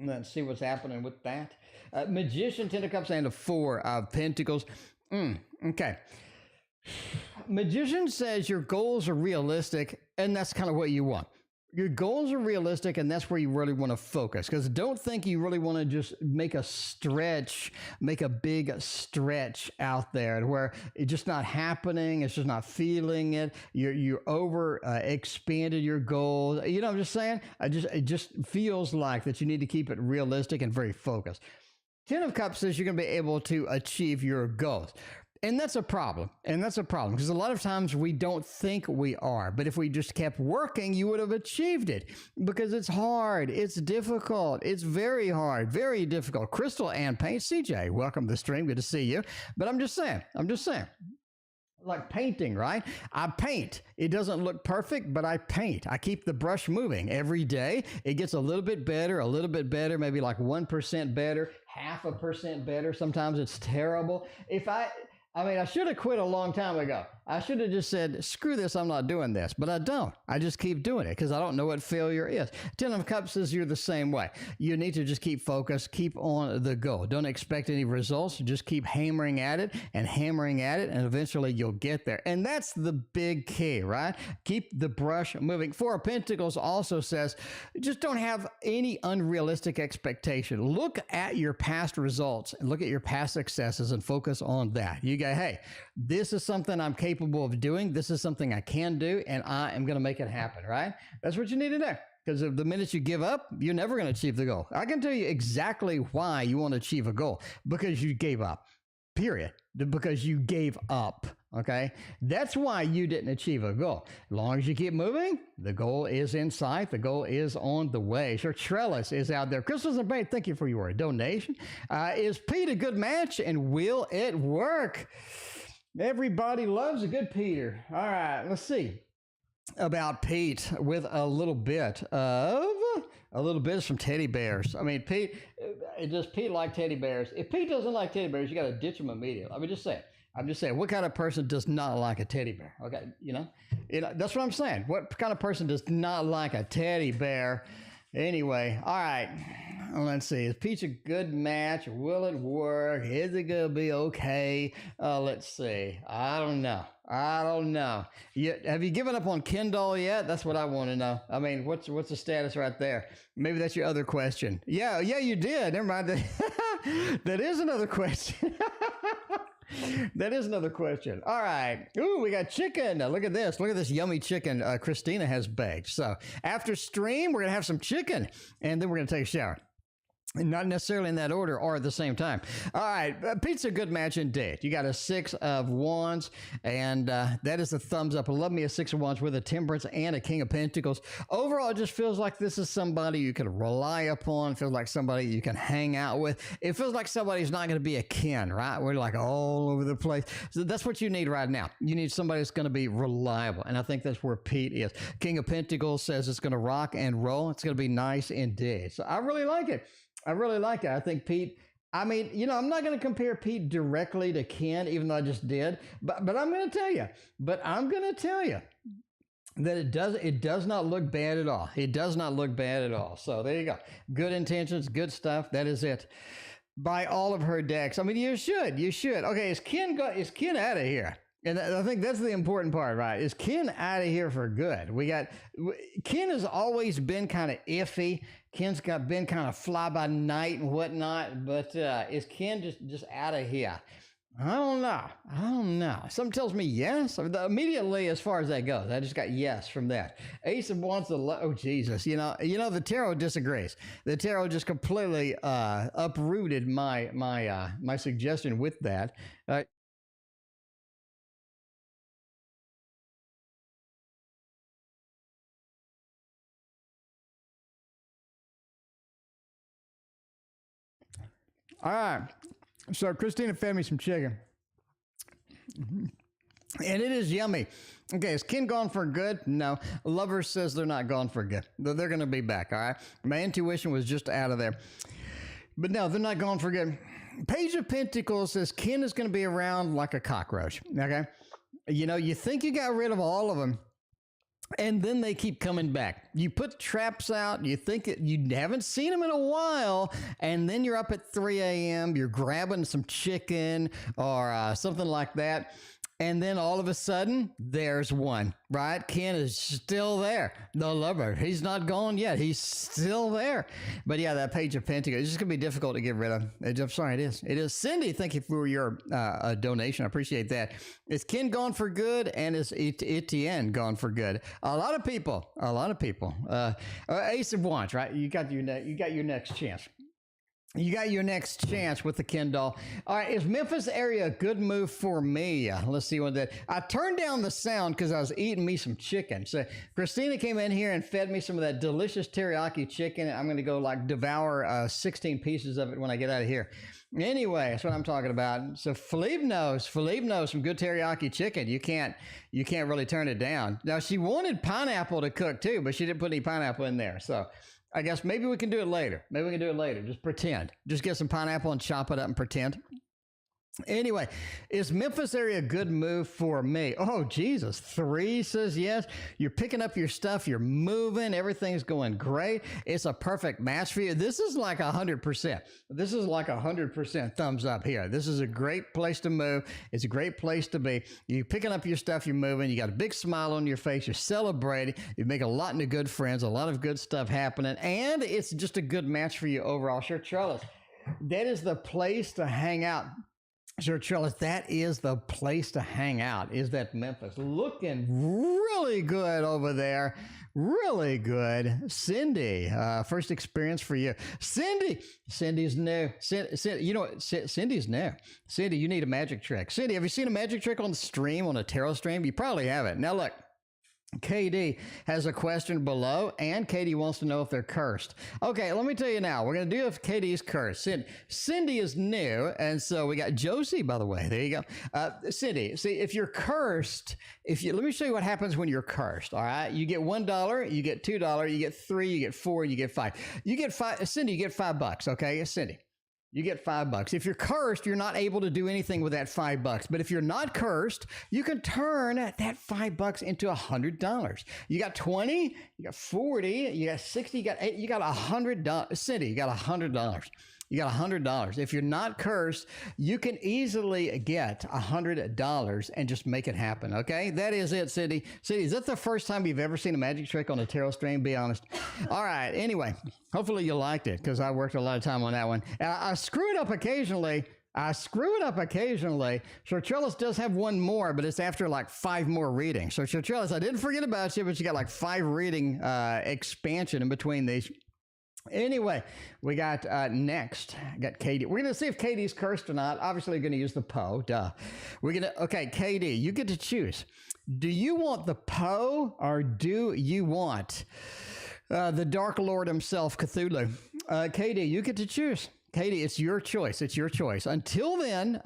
Let's see what's happening with that. Magician, 10 of Cups, and a 4 of Pentacles. Okay. Magician says your goals are realistic, and that's kind of what you want. Your goals are realistic, and that's where you really want to focus, because don't think you really want to just make a big stretch out there where it's just not happening. It's just not feeling it. You're over expanded your goals. You know what I'm just saying? It just feels like that you need to keep it realistic and very focused. 10 of Cups says you're going to be able to achieve your goals. And that's a problem. Because a lot of times we don't think we are. But if we just kept working, you would have achieved it. Because it's hard. It's difficult. It's very hard. Very difficult. Crystal and Paint. CJ, welcome to the stream. Good to see you. But I'm just saying. Like painting, right? I paint. It doesn't look perfect, but I paint. I keep the brush moving every day. It gets a little bit better, maybe like 1% better, 0.5% better. Sometimes it's terrible. I should have quit a long time ago. I should have just said, screw this, I'm not doing this. But I don't. I just keep doing it because I don't know what failure is. 10 of Cups says you're the same way. You need to just keep focused, keep on the goal. Don't expect any results. Just keep hammering at it, and eventually you'll get there. And that's the big key, right? Keep the brush moving. 4 of Pentacles also says, just don't have any unrealistic expectation. Look at your past results and look at your past successes and focus on that. You go, hey, this is something I'm capable of doing. This is something I can do, and I am going to make it happen, right? That's what you need to do. Because the minute you give up, you're never going to achieve the goal. I can tell you exactly why you want to achieve a goal. Because you gave up. Period. Because you gave up. Okay? That's why you didn't achieve a goal. As long as you keep moving, the goal is in sight. The goal is on the way. Sure, Trellis is out there. Crystals and Paint, thank you for your donation. Is Pete a good match, and will it work? Everybody loves a good Peter. All right, let's see about Pete with a little bit some teddy bears. I mean, Pete, does Pete like teddy bears? If Pete doesn't like teddy bears, you got to ditch him immediately. I mean, just say it. I'm just saying, what kind of person does not like a teddy bear? Okay, that's what I'm saying. What kind of person does not like a teddy bear? Anyway, all right. Let's see. Is Peach a good match? Will it work? Is it gonna be okay? Let's see. I don't know. Have you given up on Kendall yet? That's what I want to know. I mean, what's the status right there? Maybe that's your other question. Yeah, you did. Never mind. That is another question. That is another question. All right. Ooh, we got chicken. Now, look at this. Look at this yummy chicken Christina has baked. So after stream, we're going to have some chicken, and then we're going to take a shower. Not necessarily in that order or at the same time. All right. Pete's a good match indeed. You got a 6 of Wands, and that is a thumbs up. I love me a 6 of Wands with a Temperance and a King of Pentacles. Overall, it just feels like this is somebody you can rely upon. It feels like somebody you can hang out with. It feels like somebody who's not going to be a Ken, right? We're like all over the place. So that's what you need right now. You need somebody that's going to be reliable, and I think that's where Pete is. King of Pentacles says it's going to rock and roll. It's going to be nice indeed. So I really like it. I think Pete, I'm not going to compare Pete directly to Ken, even though I just did, but I'm going to tell you that it does not look bad at all. It does not look bad at all. So there you go. Good intentions, good stuff. That is it. Buy all of her decks. I mean, you should. Okay. Is Ken out of here? And I think that's the important part, right? Is Ken out of here for good? Ken has always been kind of iffy. Ken's been kind of fly by night and whatnot, but is Ken just out of here? I don't know. Something tells me yes. Immediately, as far as that goes, I just got yes from that. Ace of Wands, oh Jesus, the tarot disagrees. The tarot just completely uprooted my suggestion with that. All right. So Christina fed me some chicken. And it is yummy. Okay, is Ken gone for good? No. Lover says they're not gone for good. They're going to be back, all right? My intuition was just out of there. But no, they're not gone for good. Page of Pentacles says Ken is going to be around like a cockroach, okay? You think you got rid of all of them, and then they keep coming back. You put traps out. You think you haven't seen them in a while. And then you're up at 3 a.m. You're grabbing some chicken or something like that. And then all of a sudden, there's one, right? Ken is still there. The lover, he's not gone yet. He's still there. But yeah, that Page of Pentacles, it's just going to be difficult to get rid of. I'm sorry, it is. It is. Cindy, thank you for your donation. I appreciate that. Is Ken gone for good? And is Etienne gone for good? A lot of people. Ace of Wands, right? You got your next chance. You got your next chance with the Ken doll. All right, is Memphis area a good move for me? Let's see what that. I turned down the sound because I was eating me some chicken. So Christina came in here and fed me some of that delicious teriyaki chicken. I'm going to go devour 16 pieces of it when I get out of here. Anyway, that's what I'm talking about. So Philippe knows some good teriyaki chicken. You can't really turn it down. Now she wanted pineapple to cook too, but she didn't put any pineapple in there. So I guess maybe we can do it later. Just pretend. Just get some pineapple and chop it up and pretend. Anyway, is Memphis area a good move for me? Oh, Jesus. 3 says yes. You're picking up your stuff. You're moving. Everything's going great. It's a perfect match for you. This is like 100%. This is like 100% thumbs up here. This is a great place to move. It's a great place to be. You're picking up your stuff. You're moving. You got a big smile on your face. You're celebrating. You make a lot of good friends, a lot of good stuff happening. And it's just a good match for you overall. Sure, Charles, that is the place to hang out. Sure, Charles, that is the place to hang out, is that Memphis. Looking really good over there. Really good. Cindy, first experience for you. Cindy's new. You know what? Cindy's new. Cindy, you need a magic trick. Cindy, have you seen a magic trick on the stream, on a tarot stream? You probably haven't. Now, look. KD has a question below, and Katie wants to know if they're cursed. Okay, let me tell you now. We're going to do if Katie's cursed. Cindy is new, and so we got Josie, by the way. There you go. Cindy, see, if you're cursed, let me show you what happens when you're cursed, all right? You get $1, you get $2, you get $3, you get $4, you get $5. You get $5, Cindy, you get $5, okay? Cindy. you get $5. If you're cursed, you're not able to do anything with that $5. But if you're not cursed, you can turn that $5 into $100. You got 20, you got 40, you got 60, you got $100. Cindy, you got $100. You got $100. If you're not cursed, you can easily get $100 and just make it happen. Okay, that is it, Cindy. Cindy, is that the first time you've ever seen a magic trick on a tarot stream? Be honest. All right. Anyway, hopefully you liked it because I worked a lot of time on that one. I screw it up occasionally. Sir Trellis does have one more, but it's after like 5 more readings. So Sir Trellis, I didn't forget about you, but you got like 5 reading expansion in between these. Anyway, we got next, I got Katie. We're going to see if Katie's cursed or not. Obviously, we're going to use the Poe, duh. Okay, Katie, you get to choose. Do you want the Poe or do you want the Dark Lord himself, Cthulhu? Katie, you get to choose. Katie, it's your choice. It's your choice. Until then,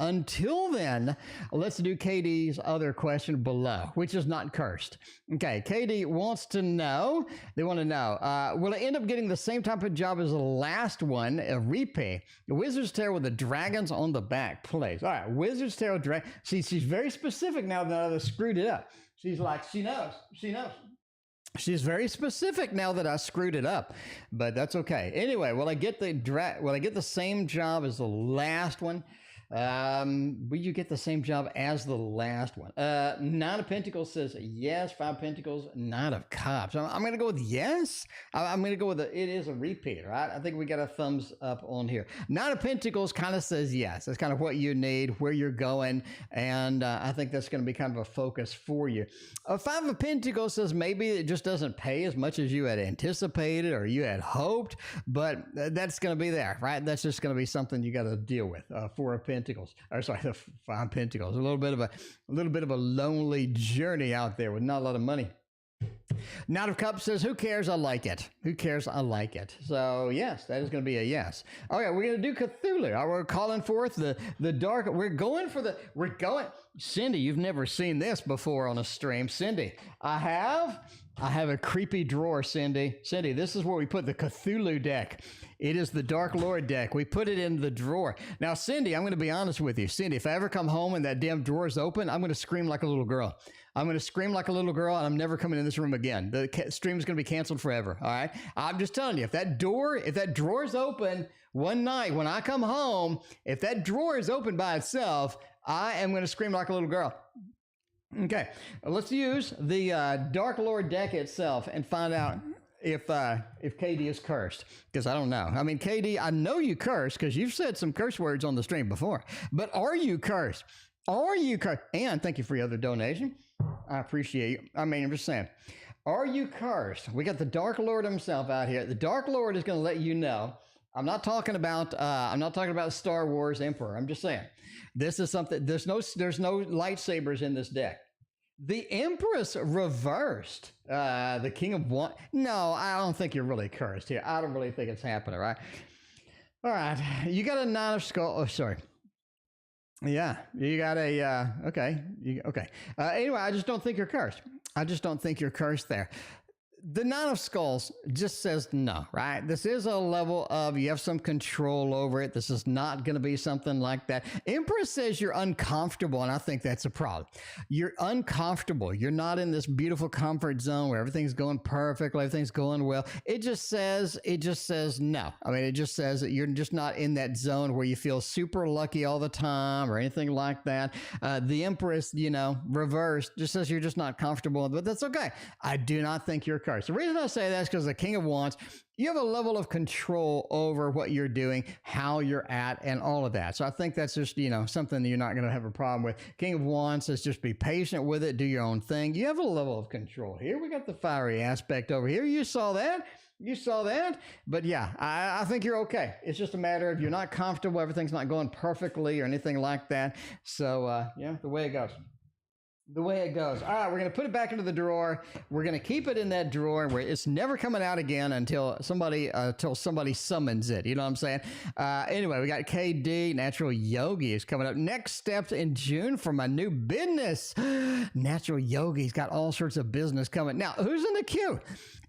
let's do Katie's other question below, which is not cursed. Okay, Katie wants to know, will I end up getting the same type of job as the last one, a repeat? The Wizard's Tarot with the dragons on the back, please. All right, Wizard's Tarot, she's very specific now that I screwed it up. She's like, she knows. She's very specific now that I screwed it up, but that's okay. Anyway, will I get the same job as the last one? Will you get the same job as the last one? 9 of Pentacles says yes. 5 of Pentacles, Knight of Cups. I'm going to go with yes. I'm going to go with it is a repeat, right? I think we got a thumbs up on here. 9 of Pentacles kind of says yes. That's kind of what you need, where you're going, and I think that's going to be kind of a focus for you. 5 of Pentacles says maybe it just doesn't pay as much as you had anticipated or you had hoped, but that's going to be there, right? That's just going to be something you got to deal with. 4 of Pentacles. The 5 Pentacles. A little bit of a lonely journey out there with not a lot of money. Knight of Cups says, who cares? I like it. Who cares? I like it. So yes, that is going to be a yes. Okay, we're going to do Cthulhu. We're calling forth the dark. We're going. Cindy, you've never seen this before on a stream. Cindy, I have a creepy drawer, Cindy. Cindy, this is where we put the Cthulhu deck. It is the Dark Lord deck. We put it in the drawer. Now, Cindy, I'm going to be honest with you. Cindy, if I ever come home and that damn drawer is open, I'm going to scream like a little girl. I'm going to scream like a little girl, and I'm never coming in this room again. The stream is going to be canceled forever, all right? I'm just telling you, if that drawer is open one night when I come home, if that drawer is open by itself, I am going to scream like a little girl. Okay, let's use the Dark Lord deck itself and find out if Katie is cursed, because I don't know. I mean, Katie, I know you curse because you've said some curse words on the stream before, but are you cursed? Are you cursed? And thank you for your other donation. I appreciate you. I mean, I'm just saying, are you cursed? We got the Dark Lord himself out here. The Dark Lord is going to let you know. I'm not talking about Star Wars Emperor. I'm just saying, this is something. There's no lightsabers in this deck. The Empress reversed. The King of Wands. No, I don't think you're really cursed here. I don't really think it's happening, right? All right. You got a 9 of Skulls. Oh, sorry. Yeah, you got a, okay. Anyway, I just don't think you're cursed. I just don't think you're cursed there. The 9 of Skulls just says no, right? This is a level of you have some control over it. This is not going to be something like that. Empress says you're uncomfortable, and I think that's a problem. You're uncomfortable. You're not in this beautiful comfort zone where everything's going perfectly, everything's going well. It just says no. I mean, it just says that you're just not in that zone where you feel super lucky all the time or anything like that. The Empress, reversed, just says you're just not comfortable, but that's okay. I do not think you're cursed. The reason I say that is because the King of Wands, you have a level of control over what you're doing, how you're at, and all of that. So I think that's just, something that you're not going to have a problem with. King of Wands says just be patient with it, do your own thing. You have a level of control. Here we got the fiery aspect over here. You saw that. But yeah, I think you're okay. It's just a matter of you're not comfortable. Everything's not going perfectly or anything like that. So, the way it goes. the way it goes. All right, we're going to put it back into the drawer. We're going to keep it in that drawer where it's never coming out again until somebody summons it. You know what I'm saying? Anyway, we got KD, Natural Yogi is coming up. Next steps in June for my new business. Natural Yogi's got all sorts of business coming. Now, who's in the queue?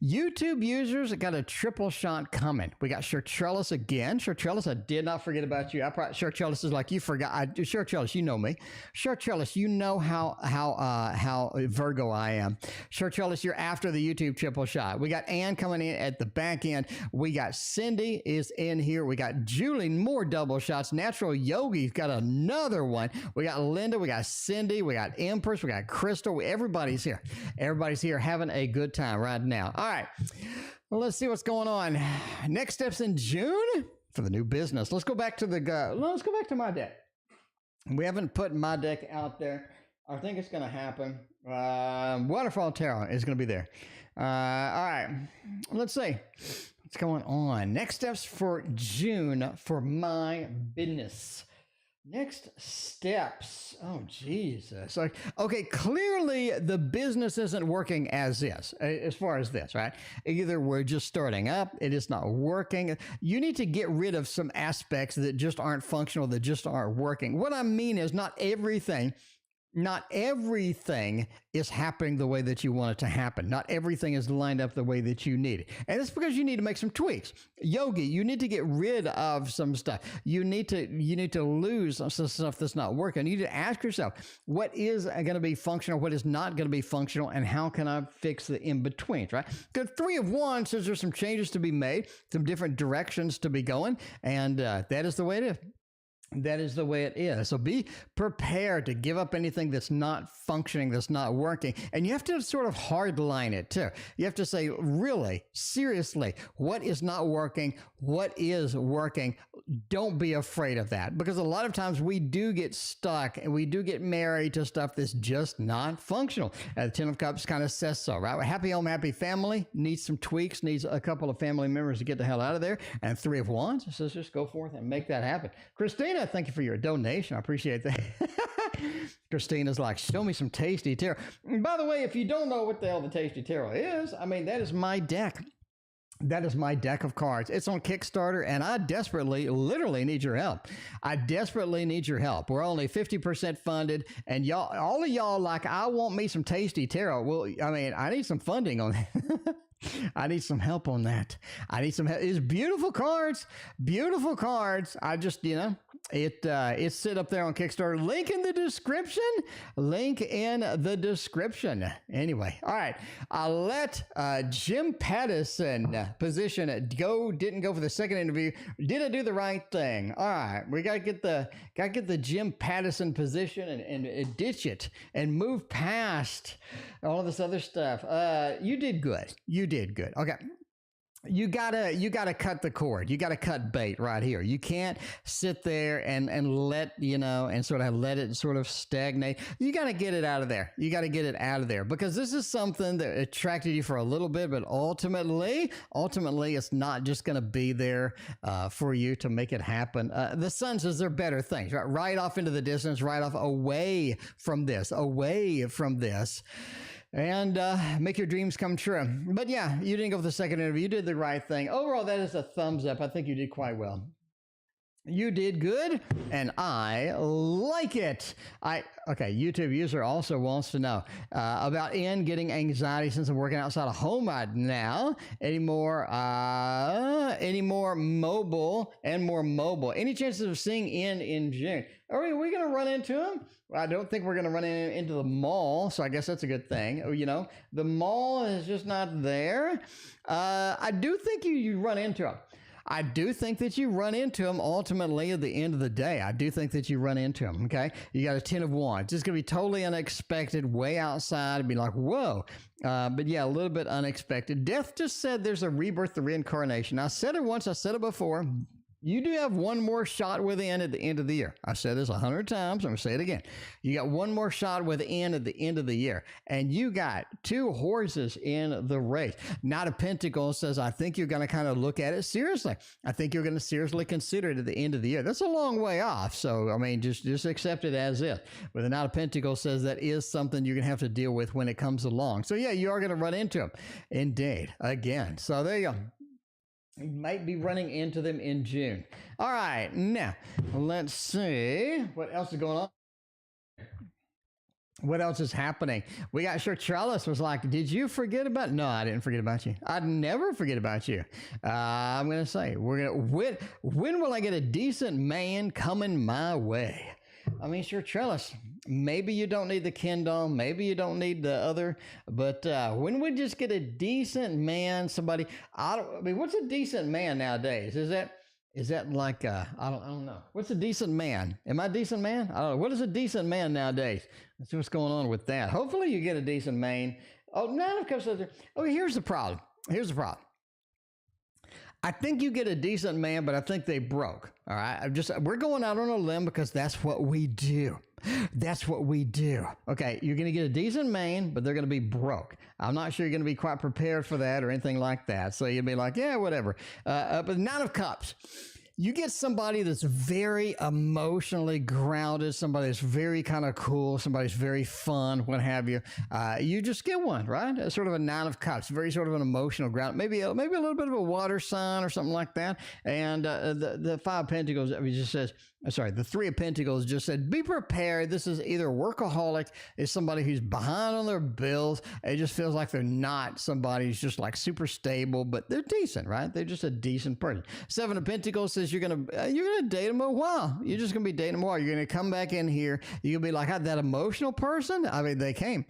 YouTube users got a triple shot coming. We got Shirtrellis again. Shirtrellis, I did not forget about you. Shirtrellis is like, you forgot. Shirtrellis, you know me. Shirtrellis, you know how Virgo I am. Shirtrellis, you're after the YouTube triple shot. We got Ann coming in at the back end. We got Cindy is in here. We got Julie, more double shots. Natural Yogi's got another one. We got Linda. We got Cindy. We got Empress. We got Crystal. Everybody's here. Everybody's here having a good time right now. All right. Well, let's see what's going on. Next steps in June for the new business. Let's go back to let's go back to my deck. We haven't put my deck out there. I think it's going to happen. Waterfall Tarot is going to be there. All right. Let's see what's going on. Next steps for June for my business. Next steps. Oh, Jesus. Like, okay, clearly the business isn't working as far as this, right? Either we're just starting up, it is not working. You need to get rid of some aspects that just aren't functional, that just aren't working. What I mean is not everything is happening the way that you want it to happen. Not everything is lined up the way that you need it. And it's because you need to make some tweaks. Yogi, you need to get rid of some stuff. You need to lose some stuff that's not working. You need to ask yourself, what is going to be functional, what is not going to be functional, and how can I fix the in-betweens, right? The Three of Wands says there's some changes to be made, some different directions to be going, and that is the way it is. That is the way it is. So be prepared to give up anything that's not functioning, that's not working. And you have to sort of hardline it too. You have to say, really, seriously, what is not working? What is working? Don't be afraid of that, because a lot of times we do get stuck and we do get married to stuff that's just not functional. The Ten of Cups kind of says so, right? Happy home, happy family needs some tweaks, needs a couple of family members to get the hell out of there. And Three of Wands says just go forth and make that happen. Christina, thank you for your donation. I appreciate that. Christina's like, show me some tasty tarot. And by the way, if you don't know what the hell the tasty tarot is, I mean, that is my deck. That is my deck of cards. It's on Kickstarter, and I desperately, literally need your help. I desperately need your help. We're only 50% funded, and y'all, all of y'all, like, I want me some tasty tarot. Well, I mean, I need some funding on that. I need some help on that. I need some help. It's beautiful cards. Beautiful cards. I just, it's sit up there on Kickstarter. Link in the description. Link in the description. Anyway, all right. I let Jim Pattison position didn't go for the second interview. Did I do the right thing? All right. We gotta get the Jim Pattison position and ditch it and move past all of this other stuff. You did good. You did good. Okay. You gotta cut the cord. You gotta cut bait right here. You can't sit there and let, and sort of let it sort of stagnate. You gotta get it out of there. You gotta get it out of there, because this is something that attracted you for a little bit, but ultimately, it's not just gonna be there for you to make it happen. The sun says there are better things, right off into the distance, right off away from this. And make your dreams come true. But yeah, you didn't go for the second interview. You did the right thing. Overall, that is a thumbs up. I think you did quite well. You did good, and I like it. Okay, YouTube user also wants to know about Ian getting anxiety since I'm working outside of home right now. Any more mobile? Any chances of seeing Ian in June? Are we going to run into him? I don't think we're going to run into the mall, so I guess that's a good thing. The mall is just not there. I do think you run into him. I do think that you run into him ultimately at the end of the day. I do think that you run into him, okay? You got a Ten of Wands. It's going to be totally unexpected, way outside. It'd be like, whoa. But yeah, a little bit unexpected. Death just said there's a rebirth, the reincarnation. I said it once. I said it before. You do have one more shot within at the end of the year. I've said this 100 times. I'm going to say it again. You got one more shot within at the end of the year. And you got 2 horses in the race. Knight of Pentacles says, I think you're going to kind of look at it seriously. I think you're going to seriously consider it at the end of the year. That's a long way off. So, I mean, just accept it as is. But the Knight of Pentacles says that is something you're going to have to deal with when it comes along. So, yeah, you are going to run into them. Indeed. Again. So, there you go. You might be running into them in June. All right, now let's see what else is going on. What else is happening? We got sure Trellis was like, did you forget about? No, I didn't forget about you. I'd never forget about you. I'm going to say, when will I get a decent man coming my way? I mean, sure, Trellis, maybe you don't need the Kindle, maybe you don't need the other, but when we just get a decent man, somebody, I mean, what's a decent man nowadays? Is that like, I don't know. What's a decent man? Am I a decent man? I don't know. What is a decent man nowadays? Let's see what's going on with that. Hopefully you get a decent man. Oh, none of course. Oh, here's the problem. I think you get a decent man, but I think they broke. All right. We're going out on a limb because that's what we do. That's what we do. Okay. You're going to get a decent man, but they're going to be broke. I'm not sure you're going to be quite prepared for that or anything like that. So you'll be like, yeah, whatever. But Nine of Cups. You get somebody that's very emotionally grounded, somebody that's very kind of cool, somebody that's very fun, what have you. You just get one, right? It's sort of a Nine of Cups, very sort of an emotional ground, maybe a little bit of a water sign or something like that. And the Five of Pentacles, it just says, the Three of Pentacles just said, be prepared. This is either workaholic, is somebody who's behind on their bills. It just feels like they're not somebody who's just like super stable, but they're decent, right? They're just a decent person. Seven of Pentacles says you're gonna date them a while. You're just gonna be dating them a while. You're gonna come back in here. You're gonna be like that emotional person. I mean, they came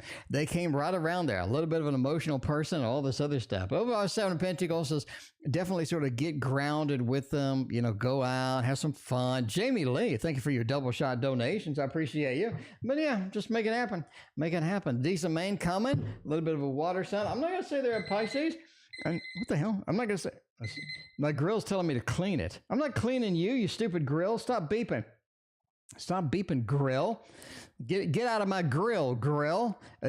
right around there. A little bit of an emotional person, all this other stuff. Overall, Seven of Pentacles says definitely sort of get grounded with them. Go out, have some fun. Jamie Lee, thank you for your double shot donations. I appreciate you. But yeah, just make it happen. Make it happen. Decent man coming. A little bit of a water sign. I'm not going to say they're a Pisces. And what the hell? I'm not going to say. My grill's telling me to clean it. I'm not cleaning you, you stupid grill. Stop beeping. Stop beeping, grill. Get out of my grill.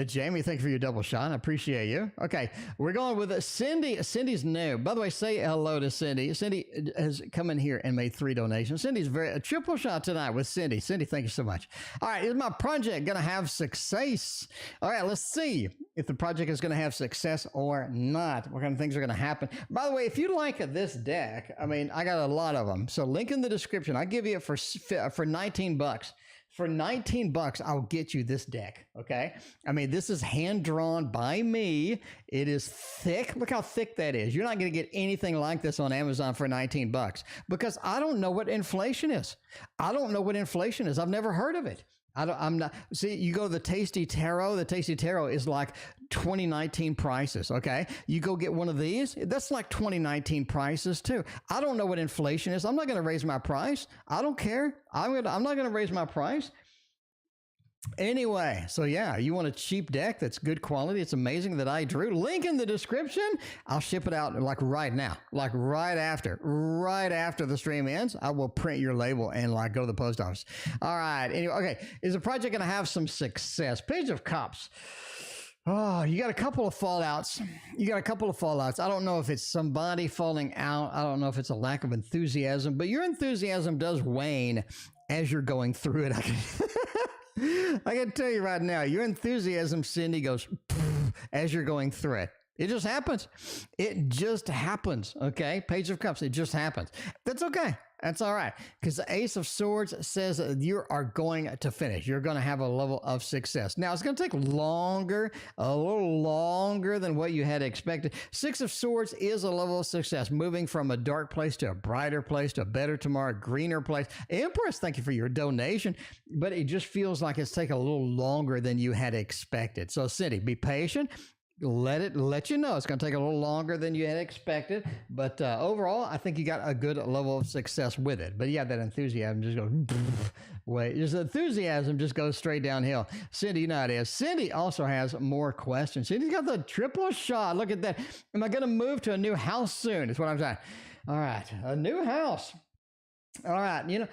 Jamie, thank you for your double shot. I appreciate you. Okay, we're going with Cindy. Cindy's new. By the way, say hello to Cindy. Cindy has come in here and made 3 donations. Cindy's a triple shot tonight with Cindy. Cindy, thank you so much. All right, is my project going to have success? All right, let's see if the project is going to have success or not. What kind of things are going to happen? By the way, if you like this deck, I mean, I got a lot of them. So link in the description. I'll give you it for $19. For $19, I'll get you this deck, okay? I mean, this is hand-drawn by me. It is thick. Look how thick that is. You're not going to get anything like this on Amazon for $19 because I don't know what inflation is. I've never heard of it. I'm not. See, you go to the Tasty Tarot. The Tasty Tarot is like 2019 prices. Okay, you go get one of these. That's like 2019 prices too. I don't know what inflation is. I'm not going to raise my price. I don't care. I'm not going to raise my price. Anyway, so yeah, you want a cheap deck that's good quality. It's amazing that I drew. Link in the description. I'll ship it out like right now, like right after the stream ends. I will print your label and like go to the post office. All right. Anyway, okay. Is the project going to have some success? Page of Cups. Oh, you got a couple of fallouts. I don't know if it's somebody falling out. I don't know if it's a lack of enthusiasm, but your enthusiasm does wane as you're going through it. I can tell you right now, your enthusiasm, Cindy, goes as you're going through it. It just happens. Okay? Page of Cups. It just happens. That's okay. That's all right. Because the Ace of Swords says you are going to finish. You're going to have a level of success. Now, it's going to take a little longer than what you had expected. Six of Swords is a level of success, moving from a dark place to a brighter place to a better tomorrow, greener place. Empress, thank you for your donation. But it just feels like it's taking a little longer than you had expected. So, Cindy, be patient. Let you know it's going to take a little longer than you had expected, but overall I think you got a good level of success with it. But yeah, that enthusiasm just goes straight downhill. Cindy, you know how it is. Cindy also has more questions. Cindy's got the triple shot. Look at that. Am I going to move to a new house soon is what I'm saying. All right, a new house. All right,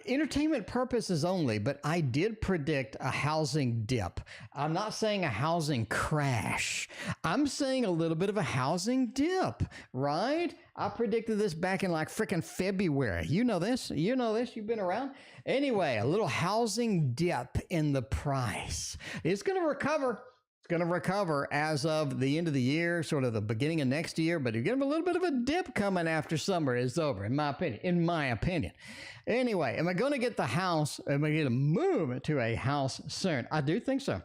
entertainment purposes only, but I did predict a housing dip. I'm not saying a housing crash. I'm saying a little bit of a housing dip, right? I predicted this back in like freaking February. You know this. You know this. You've been around. Anyway, a little housing dip in the price. It's going to recover. Going to recover as of the end of the year, sort of the beginning of next year, but you're going to have a little bit of a dip coming after summer is over, in my opinion. Anyway, am I going to get the house? Am I going to move to a house soon? I do think so.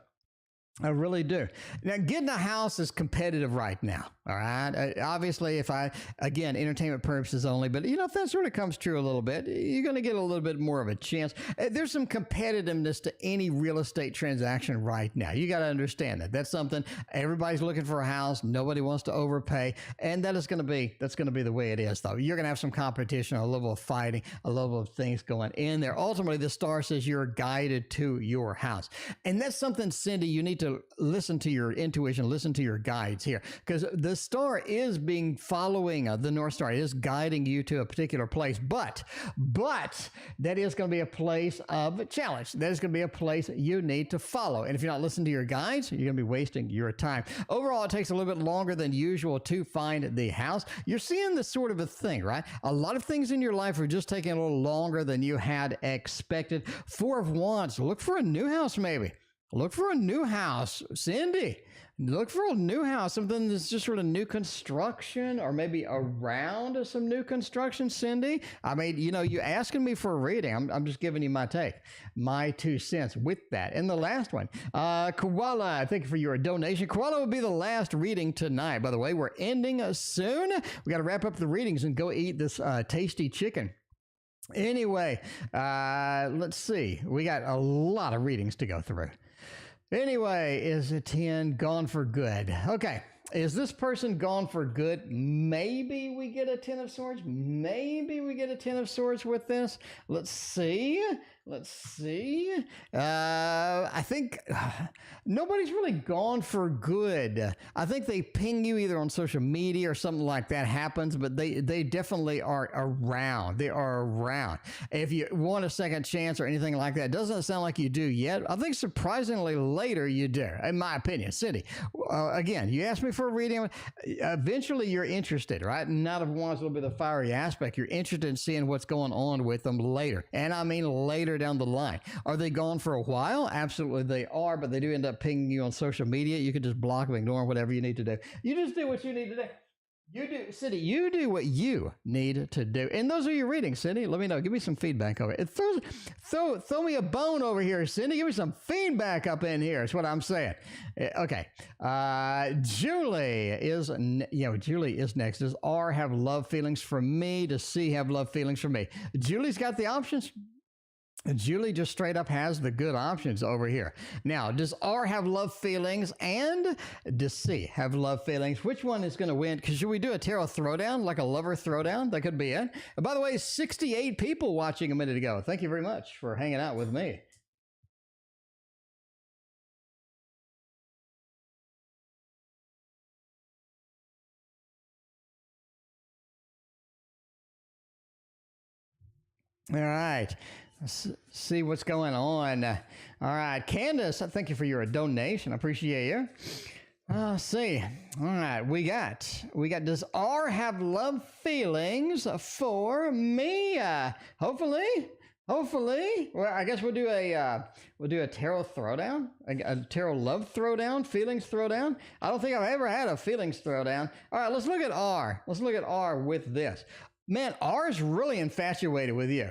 I really do. Now, getting a house is competitive right now. All right. Obviously, again, entertainment purposes only, but if that sort of comes true a little bit, you're going to get a little bit more of a chance. There's some competitiveness to any real estate transaction right now. You got to understand that. That's something everybody's looking for a house. Nobody wants to overpay. And that's going to be the way it is, though. You're going to have some competition, a level of fighting, a level of things going in there. Ultimately, the star says you're guided to your house. And that's something, Cindy, you need to listen to your intuition, listen to your guides here, because the star is following the North Star. It is guiding you to a particular place, but that is going to be a place of challenge. That is going to be a place you need to follow. And if you're not listening to your guides, you're going to be wasting your time. Overall, it takes a little bit longer than usual to find the house. You're seeing this sort of a thing, right? A lot of things in your life are just taking a little longer than you had expected. Four of Wands. Look for a new house, maybe. Look for a new house, Cindy. Look for a new house, something that's just sort of new construction or maybe around some new construction, Cindy. I mean, you asking me for a reading. I'm just giving you my take, my 2 cents with that. And the last one, Koala, thank you for your donation. Koala will be the last reading tonight. By the way, we're ending soon. We got to wrap up the readings and go eat this tasty chicken. Anyway, let's see. We got a lot of readings to go through. Anyway, is a 10 gone for good? Okay. Is this person gone for good? Maybe we get a 10 of swords. Maybe we get a 10 of swords with this. Let's see. I think nobody's really gone for good. I think they ping you either on social media or something like that happens, but they definitely are around. They are around. If you want a second chance or anything like that, it doesn't sound like you do yet. I think surprisingly later you do, in my opinion. Cindy, again, you asked me for a reading. Eventually you're interested, right? Knight of Wands, a little bit of the fiery aspect. You're interested in seeing what's going on with them later. And I mean later down the line. Are they gone for a while? Absolutely they are, but they do end up pinging you on social media. You can just block them, ignore them, whatever you need to do. You just do what you need to do. You do, Cindy, you do what you need to do. And those are your readings, Cindy. Let me know. Give me some feedback over it. Throw me a bone over here, Cindy. Give me some feedback up in here. Is what I'm saying. Okay. Julie is next. Does R have love feelings for me? Does C have love feelings for me? Julie's got the options. Julie just straight up has the good options over here. Now, does R have love feelings and does C have love feelings? Which one is going to win? Because should we do a tarot throwdown, like a lover throwdown? That could be it. And by the way, 68 people watching a minute ago. Thank you very much for hanging out with me. All right. Let's see what's going on. All right. Candace, thank you for your donation. I appreciate you. Let's see. All right. We got, does R have love feelings for me? Hopefully. Well, I guess we'll do a tarot throwdown, a tarot love throwdown, feelings throwdown. I don't think I've ever had a feelings throwdown. All right. Let's look at R. Let's look at R with this. Man, R is really infatuated with you.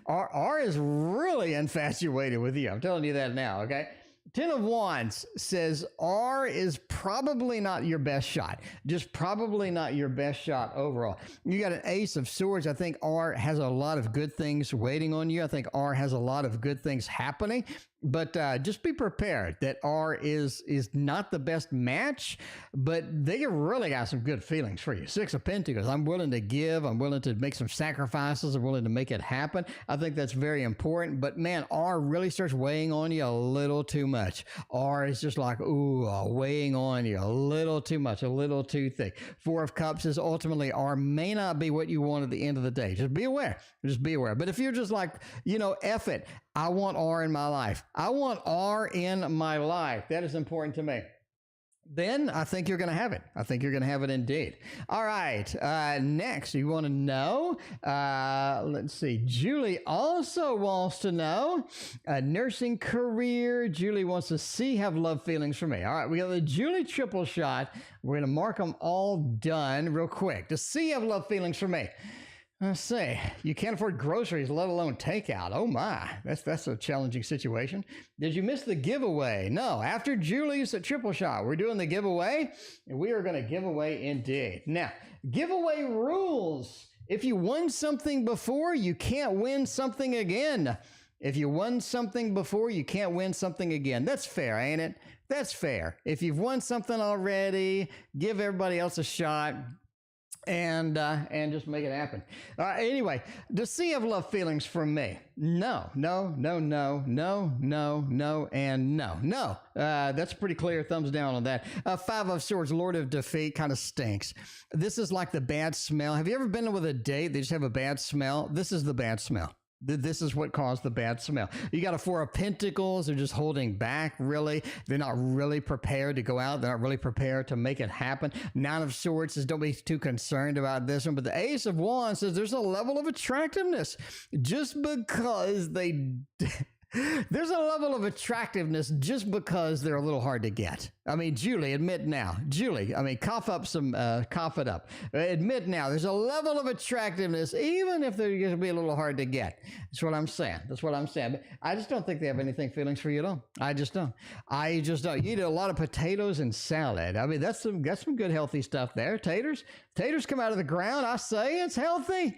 R is really infatuated with you. I'm telling you that now, okay? 10 of Wands says R is probably not your best shot. Just probably not your best shot overall. You got an Ace of Swords. I think R has a lot of good things waiting on you. I think R has a lot of good things happening. But just be prepared that R is not the best match, but they really got some good feelings for you. Six of Pentacles. I'm willing to give. I'm willing to make some sacrifices. I'm willing to make it happen. I think that's very important. But man, R really starts weighing on you a little too much. R is just like, ooh, weighing on you a little too much, a little too thick. Four of Cups is ultimately R may not be what you want at the end of the day. Just be aware. Just be aware. But if you're just like, F it, I want R in my life. I want R in my life. That is important to me. Then I think you're going to have it. I think you're going to have it indeed. All right. Next, you want to know, let's see. Julie also wants to know nursing career. Julie wants to see, have love feelings for me. All right. We got the Julie triple shot. We're going to mark them all done real quick. To see, have love feelings for me. Let's see. You can't afford groceries, let alone takeout. Oh my, that's a challenging situation. Did you miss the giveaway? No. After Julie's triple shot, we're doing the giveaway, and we are going to give away indeed. Now, giveaway rules. If you won something before, you can't win something again. If you won something before, you can't win something again. That's fair, ain't it? That's fair. If you've won something already, give everybody else a shot. And just make it happen. Anyway, does C have love feelings for me? No, no, no, no, no, no, no, and no, no. That's pretty clear. Thumbs down on that. Five of Swords, Lord of Defeat, kind of stinks. This is like the bad smell. Have you ever been with a date? They just have a bad smell. This is the bad smell. This is what caused the bad smell. You got a Four of Pentacles. They're just holding back, really. They're not really prepared to go out. They're not really prepared to make it happen. Nine of Swords says don't be too concerned about this one. But the Ace of Wands says there's a level of attractiveness just because they... There's a level of attractiveness just because they're a little hard to get. I mean, Julie, admit now. Julie, I mean, cough it up. Admit now, there's a level of attractiveness, even if they're going to be a little hard to get. That's what I'm saying. That's what I'm saying. But I just don't think they have anything feelings for you at all. I just don't. You eat a lot of potatoes and salad. I mean, that's some good healthy stuff there. Taters come out of the ground. I say it's healthy.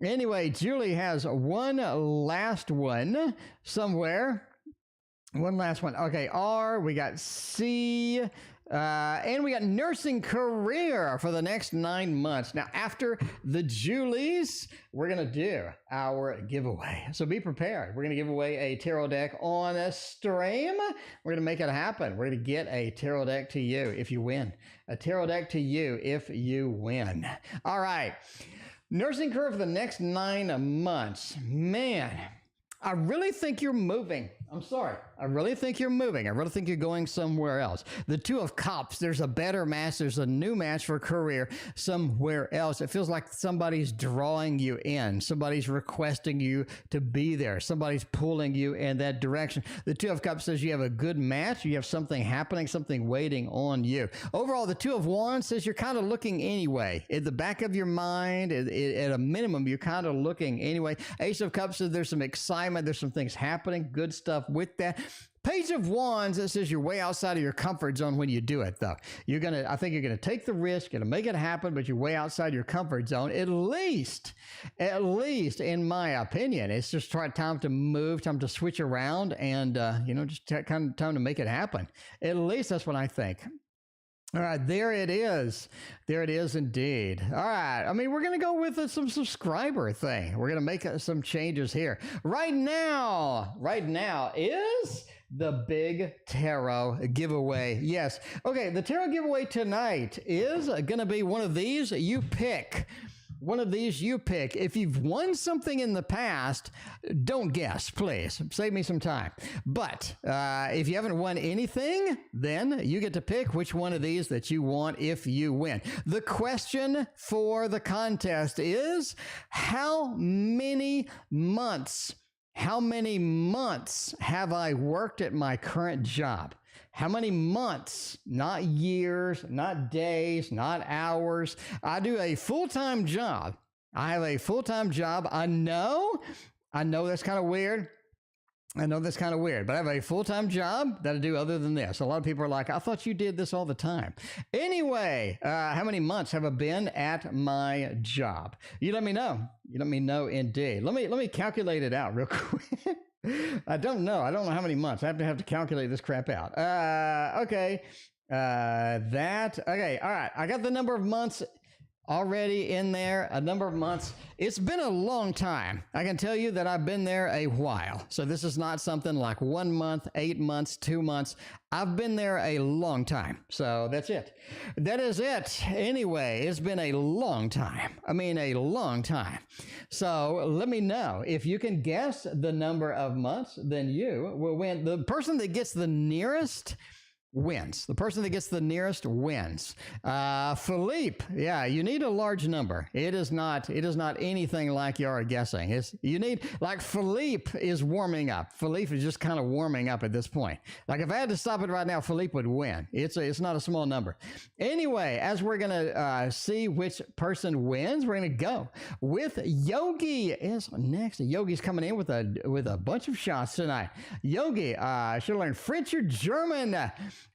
Anyway, Julie has one last one somewhere. One last one. Okay, R, we got C, and we got nursing career for the next 9 months. Now, after the Julies, we're going to do our giveaway. So be prepared. We're going to give away a tarot deck on a stream. We're going to make it happen. We're going to get a tarot deck to you if you win. A tarot deck to you if you win. All right. Nursing career for the next 9 months. Man, I really think you're moving. I'm sorry. I really think you're moving. I really think you're going somewhere else. The Two of Cups, there's a better match. There's a new match for career somewhere else. It feels like somebody's drawing you in. Somebody's requesting you to be there. Somebody's pulling you in that direction. The Two of Cups says you have a good match. You have something happening, something waiting on you. Overall, the Two of Wands says you're kind of looking anyway. At the back of your mind, at a minimum, you're kind of looking anyway. Ace of Cups says there's some excitement. There's some things happening. Good stuff with that. Page of Wands, it says you're way outside of your comfort zone when you do it, though. I think you're going to take the risk, going to make it happen, but you're way outside your comfort zone. At least, in my opinion, it's just time to move, time to switch around, and just kind of time to make it happen. At least that's what I think. All right, there it is. There it is indeed. All right, I mean, we're going to go with some subscriber thing. We're going to make some changes here. Right now is the big tarot giveaway. Yes. Okay, the tarot giveaway tonight is going to be one of these. You pick. One of these you pick. If you've won something in the past, don't guess, please. Save me some time. But if you haven't won anything, then you get to pick which one of these that you want if you win. The question for the contest is, how many months have I worked at my current job? How many months, not years, not days, not hours. I do a full-time job. I have a full-time job. I know that's kind of weird. But I have a full-time job that I do other than this. A lot of people are like, I thought you did this all the time. Anyway, how many months have I been at my job? You let me know. You let me know indeed. Let me calculate it out real quick. I don't know. I don't know how many months. I have to calculate this crap out. Okay. Okay. All right. I got the number of months already in there, a number of months. It's been a long time. I can tell you that I've been there a while. So this is not something like 1 month, 8 months, 2 months. I've been there a long time. So that's it. That is it. Anyway, it's been a long time. I mean, a long time. So let me know if you can guess the number of months, then you will win. The person that gets the nearest wins. The person that gets the nearest wins. Philippe, yeah, you need a large number. It is not anything like you're guessing. You need, like, Philippe is warming up. Philippe is just kind of warming up at this point. Like, if I had to stop it right now, Philippe would win. It's not a small number. Anyway, as we're going to see which person wins, we're going to go with Yogi is next. Yogi's coming in with a bunch of shots tonight. Yogi, should learn French or German.